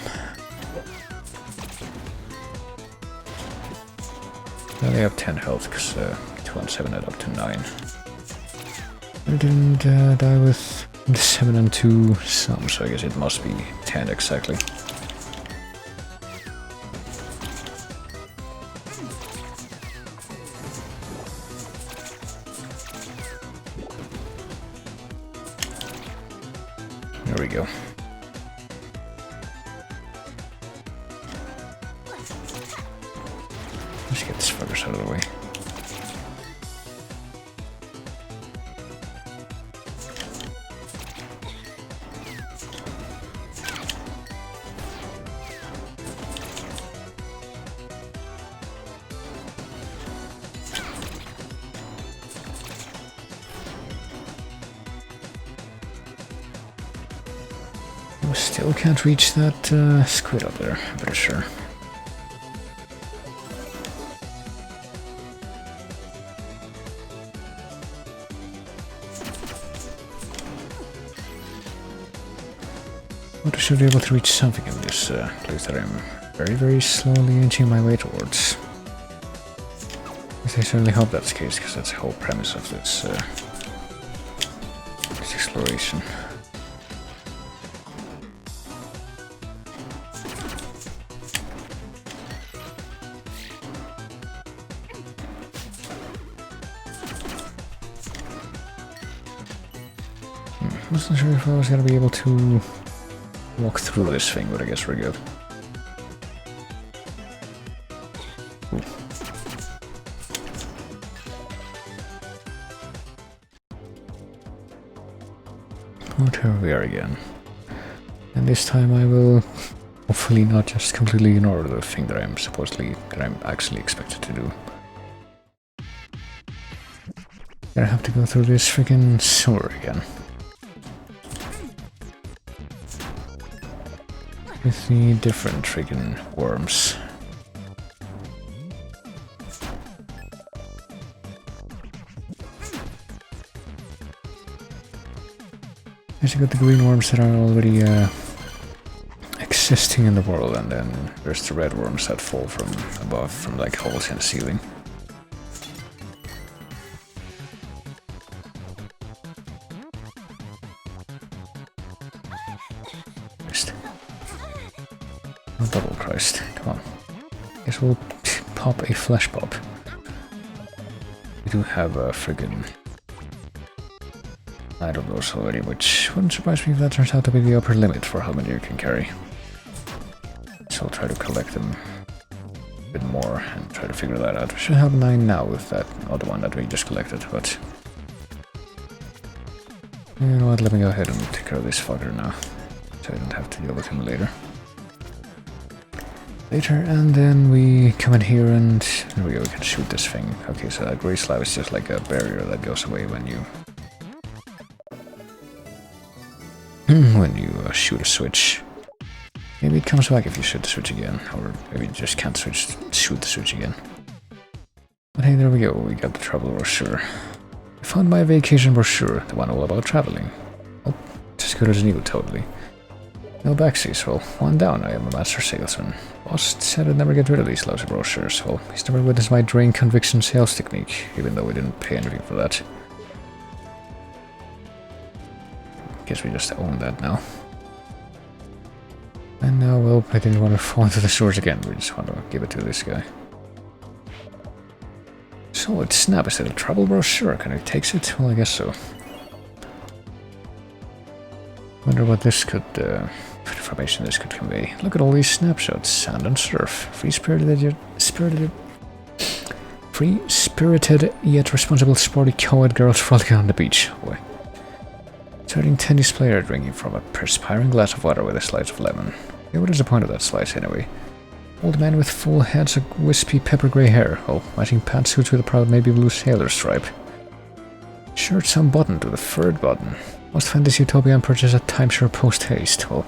Now they have 10 health, because 217 it up to 9. I didn't die with the 7 and 2 some, so I guess it must be 10 exactly. There we go. Let's get this fuckers out of the way. Still can't reach that squid up there, I'm pretty sure. But I should be able to reach something in this place that I'm very, very slowly inching my way towards. I certainly hope that's the case, because that's the whole premise of this exploration. Wasn't sure if I was gonna be able to walk through this thing, but I guess we're good. Ooh. But here we are again. And this time I will hopefully not just completely ignore the thing that I'm actually expected to do. Gonna have to go through this freaking sewer again. With the different friggin' worms. There's got the green worms that are already existing in the world, and then there's the red worms that fall from above, from like holes in the ceiling. Double Christ, come on. Guess we'll pop a flesh pop. We do have a friggin' 9 of those already, which wouldn't surprise me if that turns out to be the upper limit for how many you can carry. So I'll try to collect them a bit more and try to figure that out. We should have 9 now with that other one that we just collected, but... You know what, let me go ahead and take care of this fucker now, so I don't have to deal with him later. later, and then we come in here and there we go, we can shoot this thing. Okay, so that gray slab is just like a barrier that goes away when you shoot a switch. Maybe it comes back if you shoot the switch again, or maybe you just can't shoot the switch again. But hey, there we go, we got the travel brochure. I found my vacation brochure, the one all about traveling. Oh, just good as new, totally. No backseas, well, one down, I am a master salesman. Boss said I'd never get rid of these lousy brochures, well, he's never witnessed my drain conviction sales technique, even though we didn't pay anything for that. Guess we just own that now. And now, well, I didn't want to fall into the sewers again, we just want to give it to this guy. So, it's Snap, is it a travel brochure? Can I take it? Well, I guess so. Wonder what this could, information this could convey. Look at all these snapshots, sand and surf. Free-spirited yet responsible sporty co-ed girls frolicking on the beach. Oh boy. Starting tennis player drinking from a perspiring glass of water with a slice of lemon. Yeah, what is the point of that slice anyway? Old man with full heads of wispy pepper gray hair. Oh, matching pantsuits with a proud navy blue sailor stripe. Shirts unbuttoned with a furred button. Must find this utopia and purchase a timeshare post-haste. Well,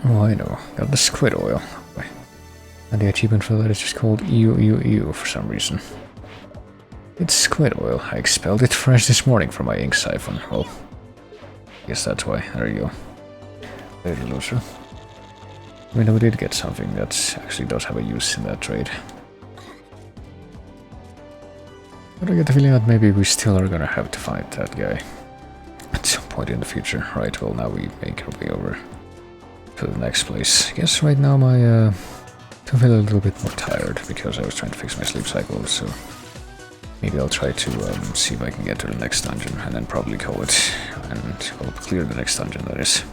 oh, I know. Got the squid oil. Okay. And the achievement for that is just called EU for some reason. It's squid oil. I expelled it fresh this morning from my ink siphon. Well, guess that's why. There you go. Little loser. I mean, we did get something that actually does have a use in that trade. But I get the feeling that maybe we still are gonna have to fight that guy at some point in the future. Right, well, now we make our way over to the next place. I guess right now I feel a little bit more tired because I was trying to fix my sleep cycle, so maybe I'll try to see if I can get to the next dungeon and then probably call it, and I'll clear the next dungeon, that is.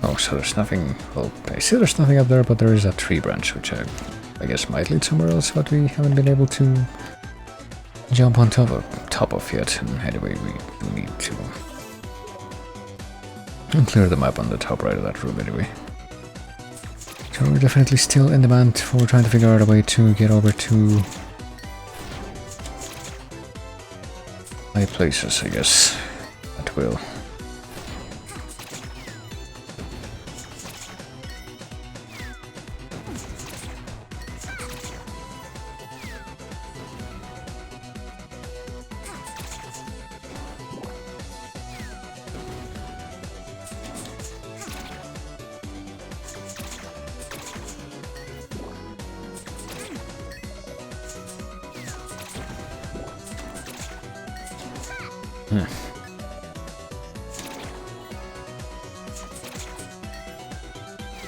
Oh, so there's nothing, well, I see there's nothing up there, but there is a tree branch, which I guess might lead somewhere else, but we haven't been able to jump on top of yet, and anyway, we need to clear the map on the top right of that room anyway. So we're definitely still in demand for trying to figure out a way to get over to high places, I guess, at will.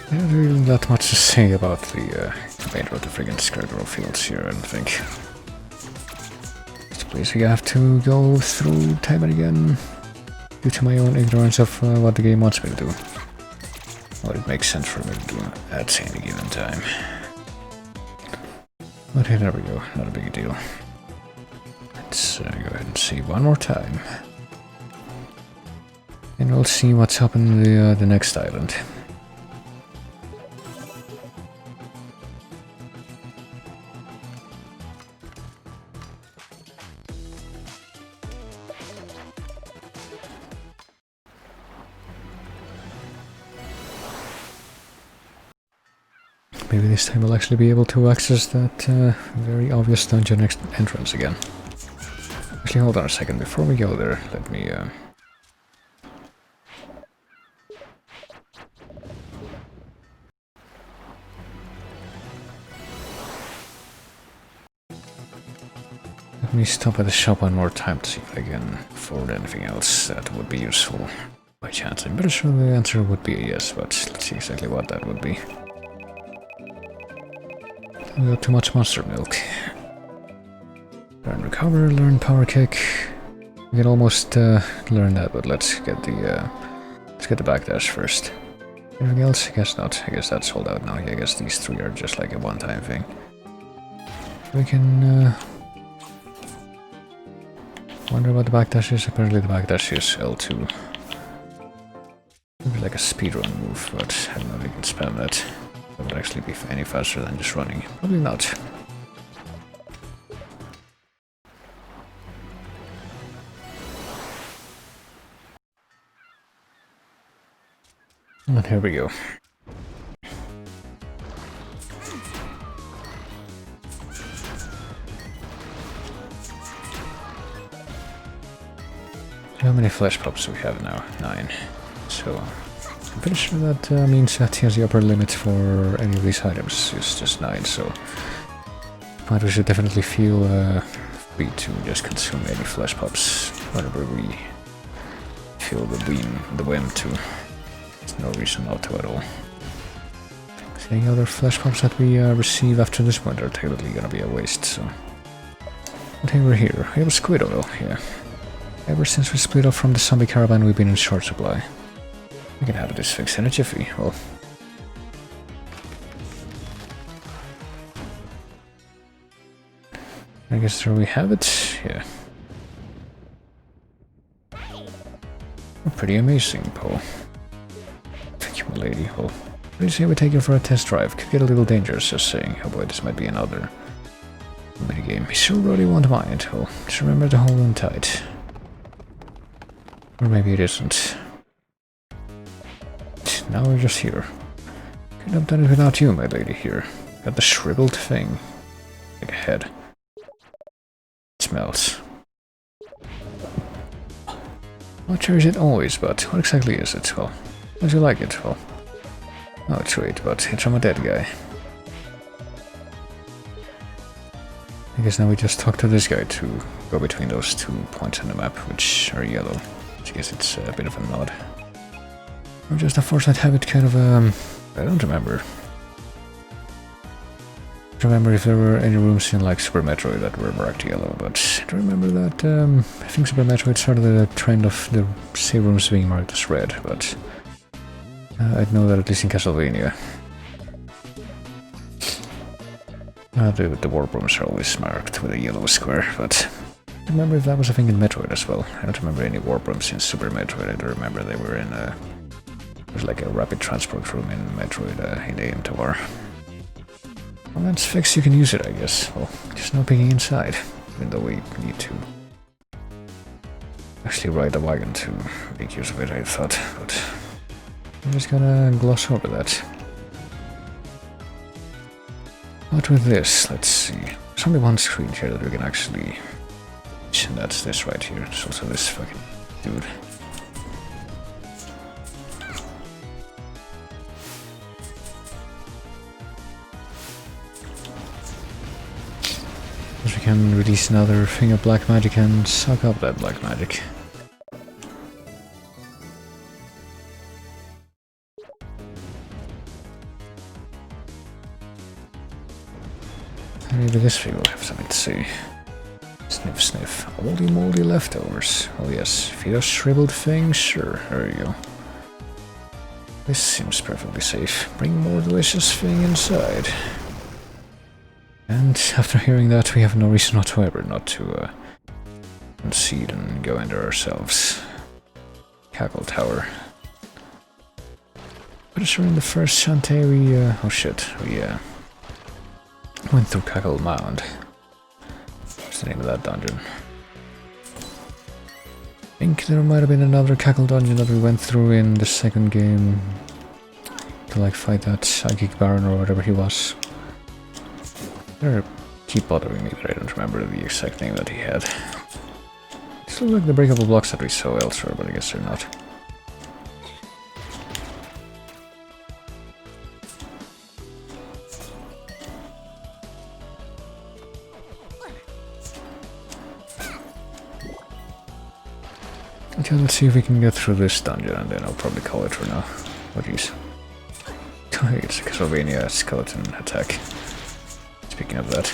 There's really not much to say about the remainder of the friggin' Scarecrow fields here, I don't think. It's a place we have to go through time and again due to my own ignorance of what the game wants me to do. What it makes sense for me to do at any given time. But hey, there we go, not a big deal. Let's go ahead and save one more time. And we'll see what's up in the next island. Maybe this time we'll actually be able to access that very obvious dungeon entrance again. Actually, hold on a second. Before we go there, let me... Let me stop at the shop one more time to see if I can afford anything else that would be useful. By chance, I'm pretty sure the answer would be a yes, but let's see exactly what that would be. We got too much monster milk. Learn recover, learn power kick. We can almost learn that, but let's get the backdash first. Anything else? I guess not. I guess that's sold out now. I guess these three are just like a one-time thing. We can wonder what the backdash is. Apparently the backdash is L2. Maybe like a speedrun move, but I don't know if you can spam that. That would actually be any faster than just running. Probably not. And here we go. How many flesh pops do we have now? 9. So I'm pretty sure that means that here's the upper limit for any of these items is just 9, so but we should definitely feel free to just consume any flesh pops whenever we feel the whim to. There's no reason not to at all. Any other flesh pops that we receive after this one are technically gonna be a waste, so. But hey, we're here. We have a squid oil, yeah. Ever since we split off from the zombie caravan, we've been in short supply. We can have this fixed in a jiffy. Well, I guess there we have it. Yeah. Pretty amazing, Paul. Thank you, my lady. Well, what do you say we take you for a test drive? Could get a little dangerous, just saying. Oh boy, this might be another minigame. You sure really won't mind. Well, just remember to hold on tight. Or maybe it isn't. Now we're just here. Couldn't have done it without you, my lady, here. Got the shriveled thing. Like a head. It smells. I'll cherish it always, but what exactly is it? Well, how do you like it? Well, oh, it's sweet, but it's from a dead guy. I guess now we just talk to this guy to go between those 2 points on the map, which are yellow. I guess it's a bit of a nod. Or just a Fortnite habit, kind of, I don't remember. I don't remember if there were any rooms in, like, Super Metroid that were marked yellow, but I do remember that, I think Super Metroid started a trend of the save rooms being marked as red, but I know that at least in Castlevania. The warp rooms are always marked with a yellow square, but I don't remember if that was a thing in Metroid as well. I don't remember any warp rooms in Super Metroid. I do remember they were in there's like a rapid transport room in Metroid in AM2R. Well, that's fixed, you can use it, I guess. Well, just no peeking inside, even though we need to actually ride the wagon to make use of it, I thought, but I'm just gonna gloss over that. What with this? Let's see. There's only one screen here that we can actually. And that's this right here. It's also this fucking dude. We can release another thing of black magic and suck up that black magic. Maybe this thing will have something to say. Sniff, sniff. Moldy, moldy leftovers. Oh yes, feed us shriveled things? Sure, there you go. This seems perfectly safe. Bring more delicious thing inside. And after hearing that, we have no reason whatsoever not to concede and go in there ourselves. Cackle Tower. Pretty sure in the first Shantae we, oh shit, we went through Cackle Mound. What's the name of that dungeon? I think there might have been another Cackle dungeon that we went through in the second game to like fight that Psychic Baron or whatever he was. They keep bothering me that I don't remember the exact name that he had. These look like the breakable blocks that we saw elsewhere, but I guess they're not. Okay, let's see if we can get through this dungeon and then I'll probably call it for now. Oh jeez. Oh, it's a Castlevania skeleton attack. Speaking of that.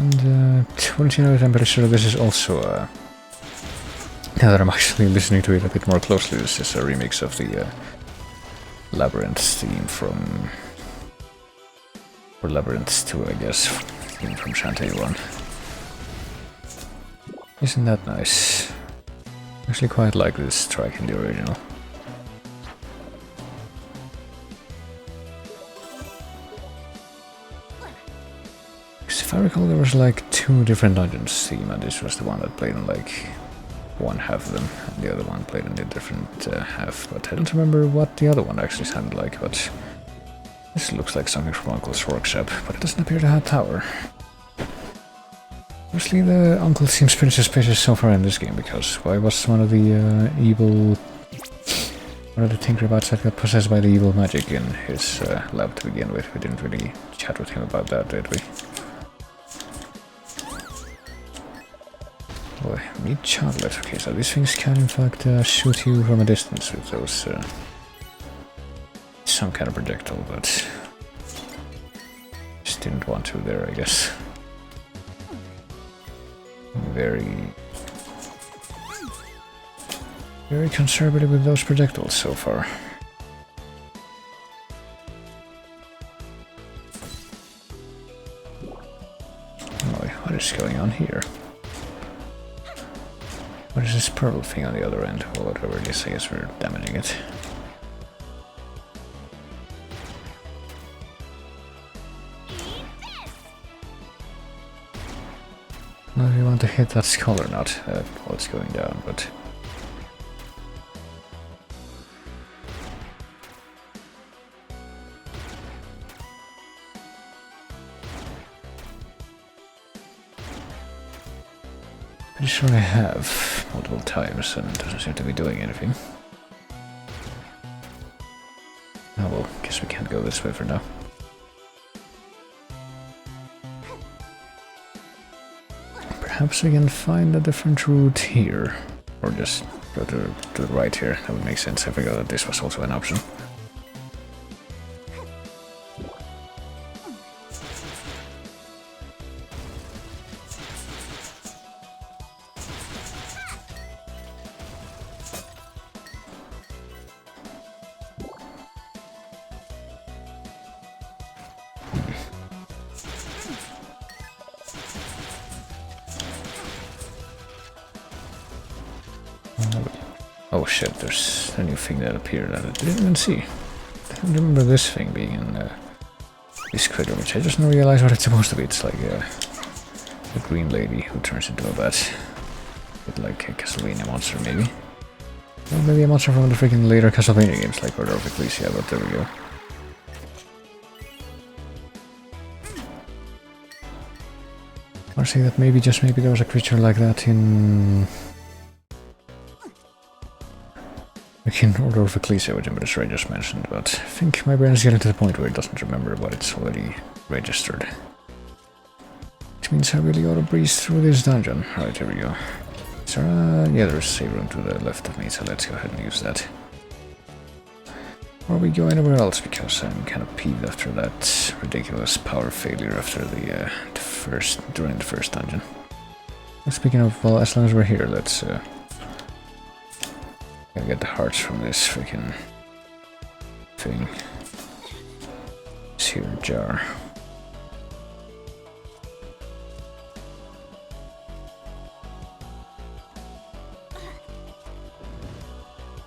And once you know it, I'm pretty sure this is also now that I'm actually listening to it a bit more closely, this is a remix of the Labyrinth theme from... or Labyrinth 2, I guess, theme from Shantae 1. Isn't that nice? I actually quite like this track in the original. If I recall, there was like 2 different dungeons theme, and this was the one that played on like one half of them, and the other one played on the different half, but I don't remember what the other one actually sounded like, but this looks like something from Uncle's workshop, but it doesn't appear to have power. Obviously the Uncle seems pretty suspicious so far in this game, because why was one of the evil... one of the Tinkerbots that got possessed by the evil magic in his lab to begin with? We didn't really chat with him about that, did we? Boy, meat chocolate. Okay, so these things can in fact shoot you from a distance with those... some kind of projectile, but... just didn't want to there, I guess. Very conservative with those projectiles so far. Oh, what is going on here? What is this purple thing on the other end? Well, whatever it is, I guess we're damaging it. Now if you want to hit that skull or not, while it's going down, but... pretty sure I have multiple times and it doesn't seem to be doing anything. Oh well, guess we can't go this way for now. Perhaps we can find a different route here. Or just go to the right here. That would make sense. I forgot that this was also an option. Oh shit, there's a new thing that appeared that I didn't even see. I don't remember this thing being in this critter, which I just didn't realize what it's supposed to be. It's like a green lady who turns into a bat. A bit like a Castlevania monster, maybe. Or maybe a monster from the freaking later Castlevania games, like Order of Ecclesia, but there we go. Or say that maybe, just maybe, there was a creature like that in... like in Order of Ecclesia, which Ray just mentioned, but I think my brain is getting to the point where it doesn't remember what it's already registered. Which means I really ought to breeze through this dungeon. Alright, here we go. So, yeah, there's a save room to the left of me, so let's go ahead and use that. Or we go anywhere else, because I'm kind of peeved after that ridiculous power failure after during the first dungeon. And speaking of, well, as long as we're here, let's gotta get the hearts from this freaking thing. It's here, jar.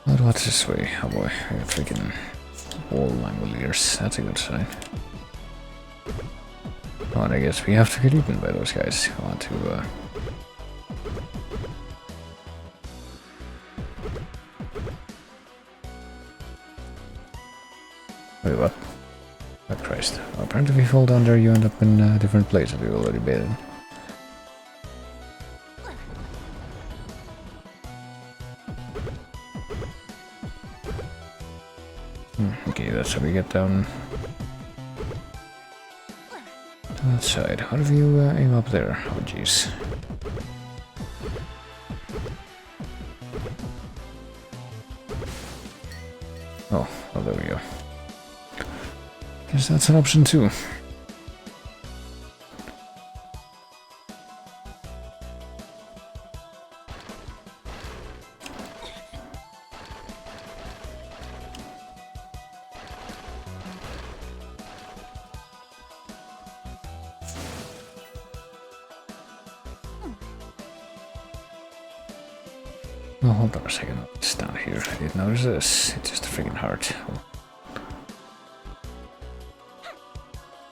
But what's this way? Oh boy, I got freaking wall langoliers. That's a good sign. Oh, and I guess we have to get eaten by those guys. I want to, wait, what? Oh, Christ. Well, apparently if you fall down there, you end up in a different place that we already been in. Okay, that's how we get down to that side. How do you aim up there? Oh, jeez. Oh, well, there we go. Guess that's an option too. Oh, hold on a second. It's down here. I didn't notice this. It's just a freaking heart.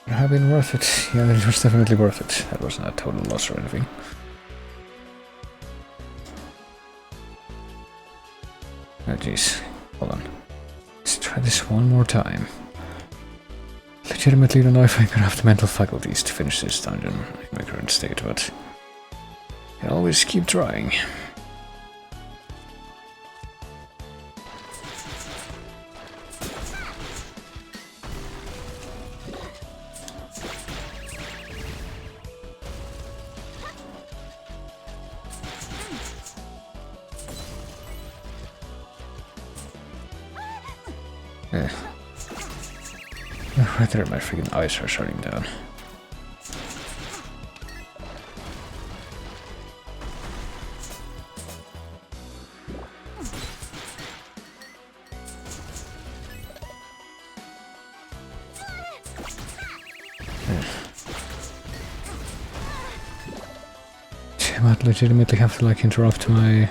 Would it have been worth it? Yeah, it was definitely worth it. That wasn't a total loss or anything. Oh jeez. Hold on. Let's try this one more time. Legitimately don't know if I could have the mental faculties to finish this dungeon in my current state, but I always keep trying. Right there, my freaking eyes are shutting down. I might legitimately have to like interrupt my...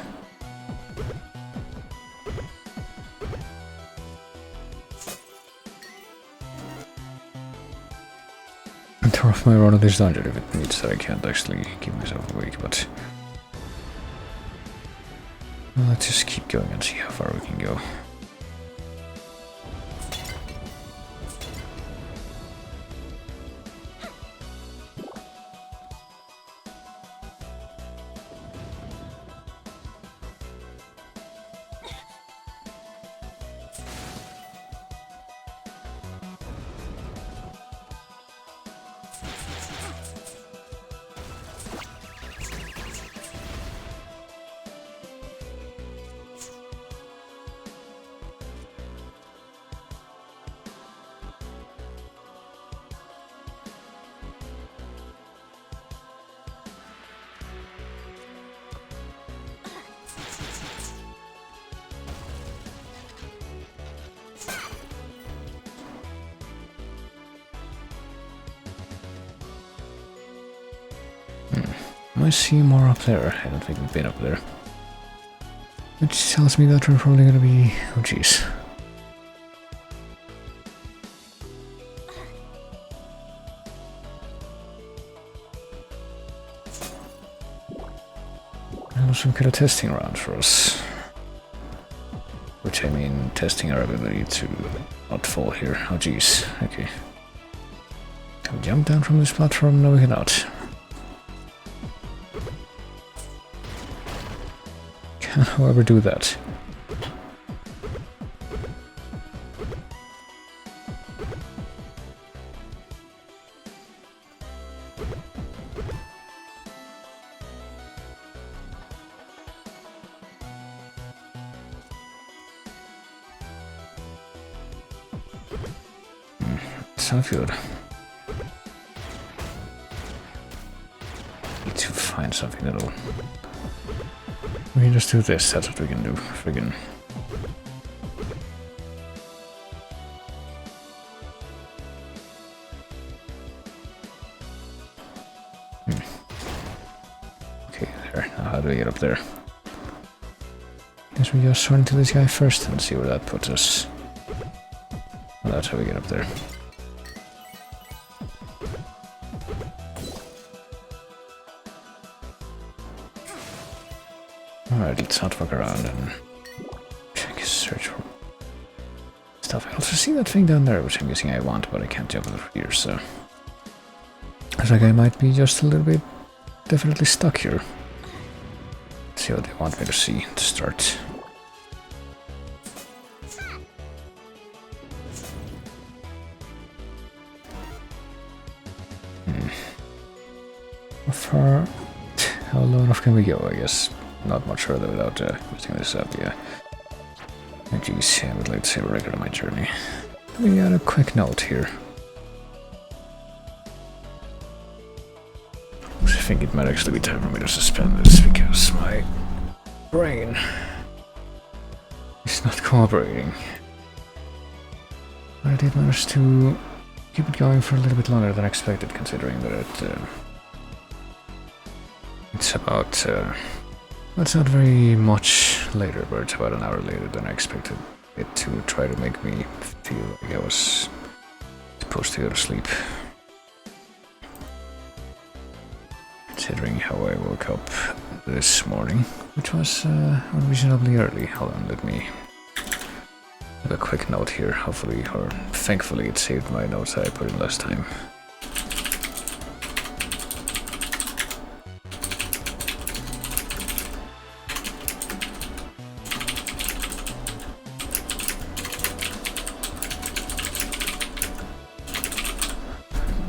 Interrupt my run of this dungeon if it means that I can't actually keep myself awake, but... Well, let's just keep going and see how far we can go. I see more up there. I don't think we've been up there. Which tells me that we're probably gonna be... Oh jeez. That was some kind of testing round for us. Which I mean, testing our ability to not fall here. Oh jeez. Okay. Can we jump down from this platform? No, we cannot. However, do that. Sounds good. Need to find something that'll... We can just do this, that's what we can do. Friggin'. Okay, there. Now how do we get up there? Guess we just run into this guy first and see where that puts us. Well, that's how we get up there. Alright, let's not fuck around and search for stuff. I also see that thing down there, which I'm guessing I want, but I can't jump over here, so... Looks like I might be just a little bit definitely stuck here. Let's see what they want me to see to start. How far... How low enough can we go, I guess? Not much further without using this up, yeah. Oh, geez, I would like to save a record of my journey. Let me add a quick note here. I think it might actually be time for me to suspend this because my brain is not cooperating. But I did manage to keep it going for a little bit longer than expected, considering that it's about... it's not very much later, but it's about an hour later than I expected it to try to make me feel like I was supposed to go to sleep. Considering how I woke up this morning, which was unreasonably early. Hold on, let me have a quick note here. Hopefully, or thankfully, it saved my notes that I put in last time.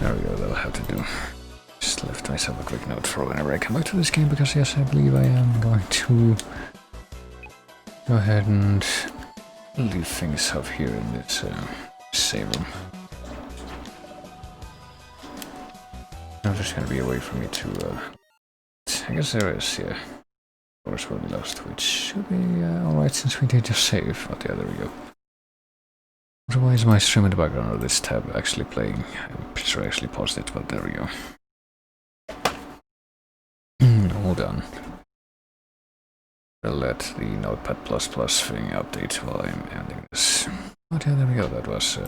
There we go, that'll have to do. Just left myself a quick note for whenever I come back to this game, because yes, I believe I am going to go ahead and leave things up here in this save room. Now there's gonna be a way for me to, I guess there is, yeah. Of course will be lost, which should be alright since we did just save. Oh yeah, there we go. Otherwise, my stream in the background of this tab actually playing. I'm pretty sure I actually paused it, but there we go. Hold on. I'll let the Notepad++ thing update while I'm ending this. Oh yeah, there we go. That was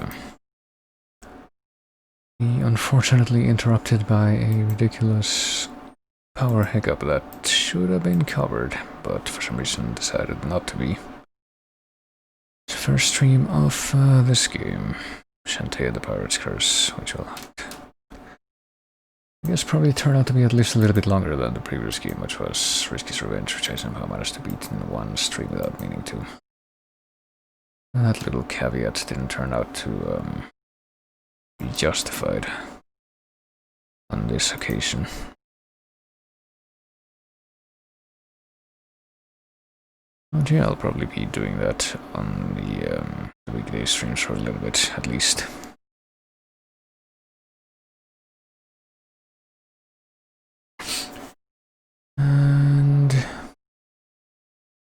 unfortunately interrupted by a ridiculous power hiccup that should have been covered, but for some reason decided not to be. First stream of this game, Shantae the Pirate's Curse, which will, I guess, probably turn out to be at least a little bit longer than the previous game, which was Risky's Revenge, which I somehow managed to beat in one stream without meaning to. That little caveat didn't turn out to be justified on this occasion. But yeah, I'll probably be doing that on the weekday streams for a little bit, at least. And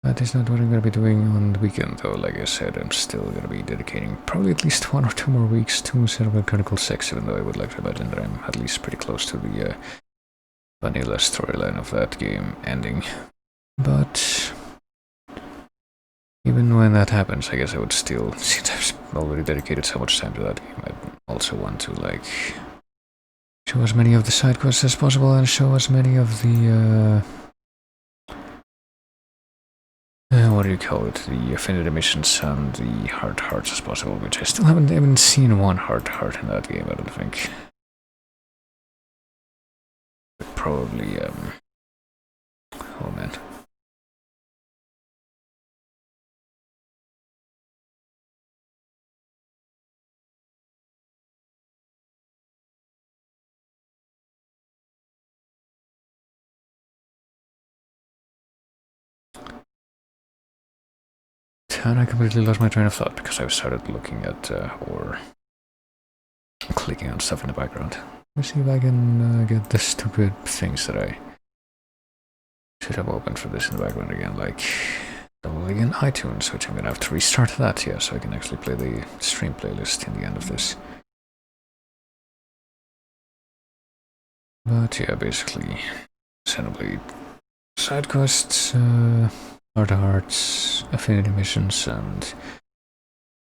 that is not what I'm going to be doing on the weekend, though. Like I said, I'm still going to be dedicating probably at least 1 or 2 more weeks to Xenoblade Chronicles 6, even though I would like to imagine that I'm at least pretty close to the vanilla storyline of that game ending. But even when that happens, I guess I would still, since I've already dedicated so much time to that game, I'd also want to, like, show as many of the side quests as possible and show as many of the, what do you call it, the affinity missions and the hard hearts as possible, which I still haven't even seen one hard heart in that game, I don't think. But probably, oh man. And I completely lost my train of thought because I started looking at or clicking on stuff in the background. Let's see if I can get the stupid things that I should have opened for this in the background again, like downloading in iTunes, which I'm gonna have to restart that, yeah, so I can actually play the stream playlist in the end of this. But yeah, basically, Xenoblade side quests, hard hearts, affinity missions, and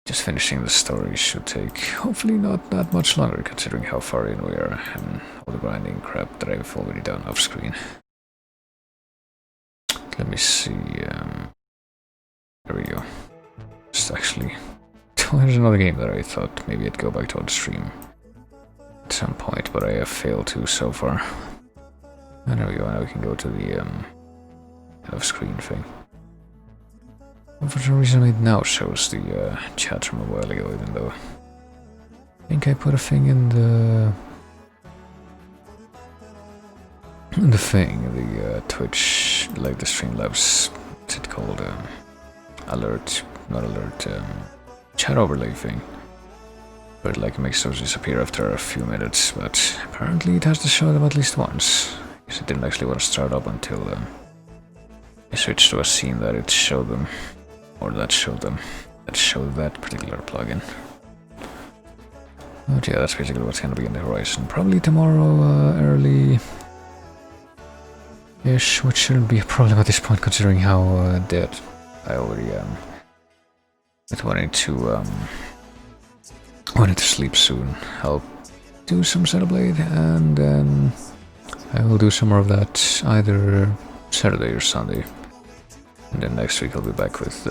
just finishing the story should take, hopefully, not that much longer, considering how far in we are and all the grinding crap that I've already done off screen. Let me see, there we go. Just actually, there's another game that I thought maybe I'd go back to on stream at some point, but I have failed to so far. And there we go, now we can go to the off-screen thing. For some reason it now shows the chat from a while ago, even though I think I put a thing in the Twitch, like the Streamlabs, what's it called, alert, not alert, chat overlay thing, where it like makes those disappear after a few minutes, but apparently it has to show them at least once, because it didn't actually want to start up until I switched to a scene that it showed them. Or that showed them. That showed that particular plugin. But yeah, that's basically what's gonna be on the horizon. Probably tomorrow, early-ish, which shouldn't be a problem at this point, considering how dead I already with wanting to sleep soon. I'll do some Xenoblade and then I will do some more of that either Saturday or Sunday. And then next week I'll be back with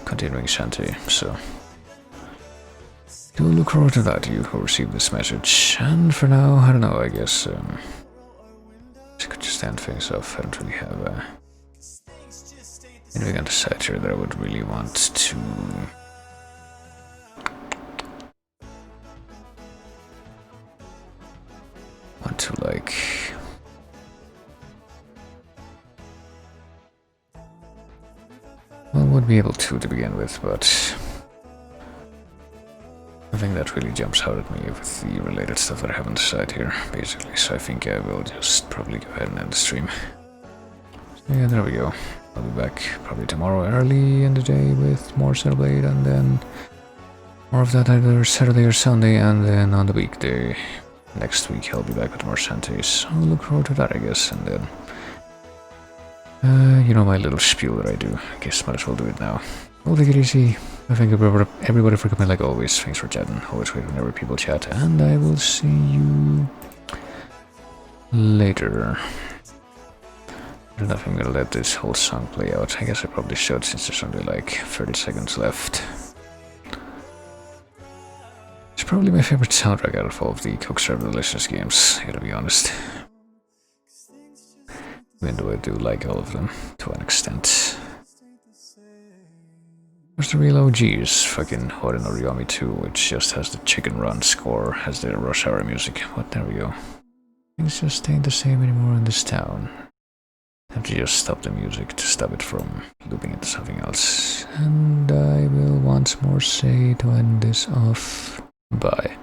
continuing Shantae, so do look forward to that, you who received this message. And for now, I don't know, I guess I could just end things off. I don't really have anything on the side here that I would really want to like well, would be able to begin with, but nothing that really jumps out at me with the related stuff that I have on the side here, basically. So I think I will just probably go ahead and end the stream. So yeah, there we go. I'll be back probably tomorrow early in the day with more Xenoblade, and then more of that either Saturday or Sunday, and then on the weekday next week I'll be back with more Shantae. So I'll look forward to that, I guess, and then you know my little spiel that I do. I guess might as well do it now. Well, take it easy. I thank everybody for coming like always. Thanks for chatting. Always great whenever people chat. And I will see you later. I don't know if I'm gonna let this whole song play out. I guess I probably should, since there's only like 30 seconds left. It's probably my favorite soundtrack out of all of the Cookserve Delicious games, I gotta be honest. Even though I do like all of them, to an extent. There's the real OGs, fucking Horin Origami 2, which just has the Chicken Run score, has the Rush Hour music. But there we go. Things just ain't the same anymore in this town. Have to just stop the music to stop it from looping into something else. And I will once more say to end this off, bye.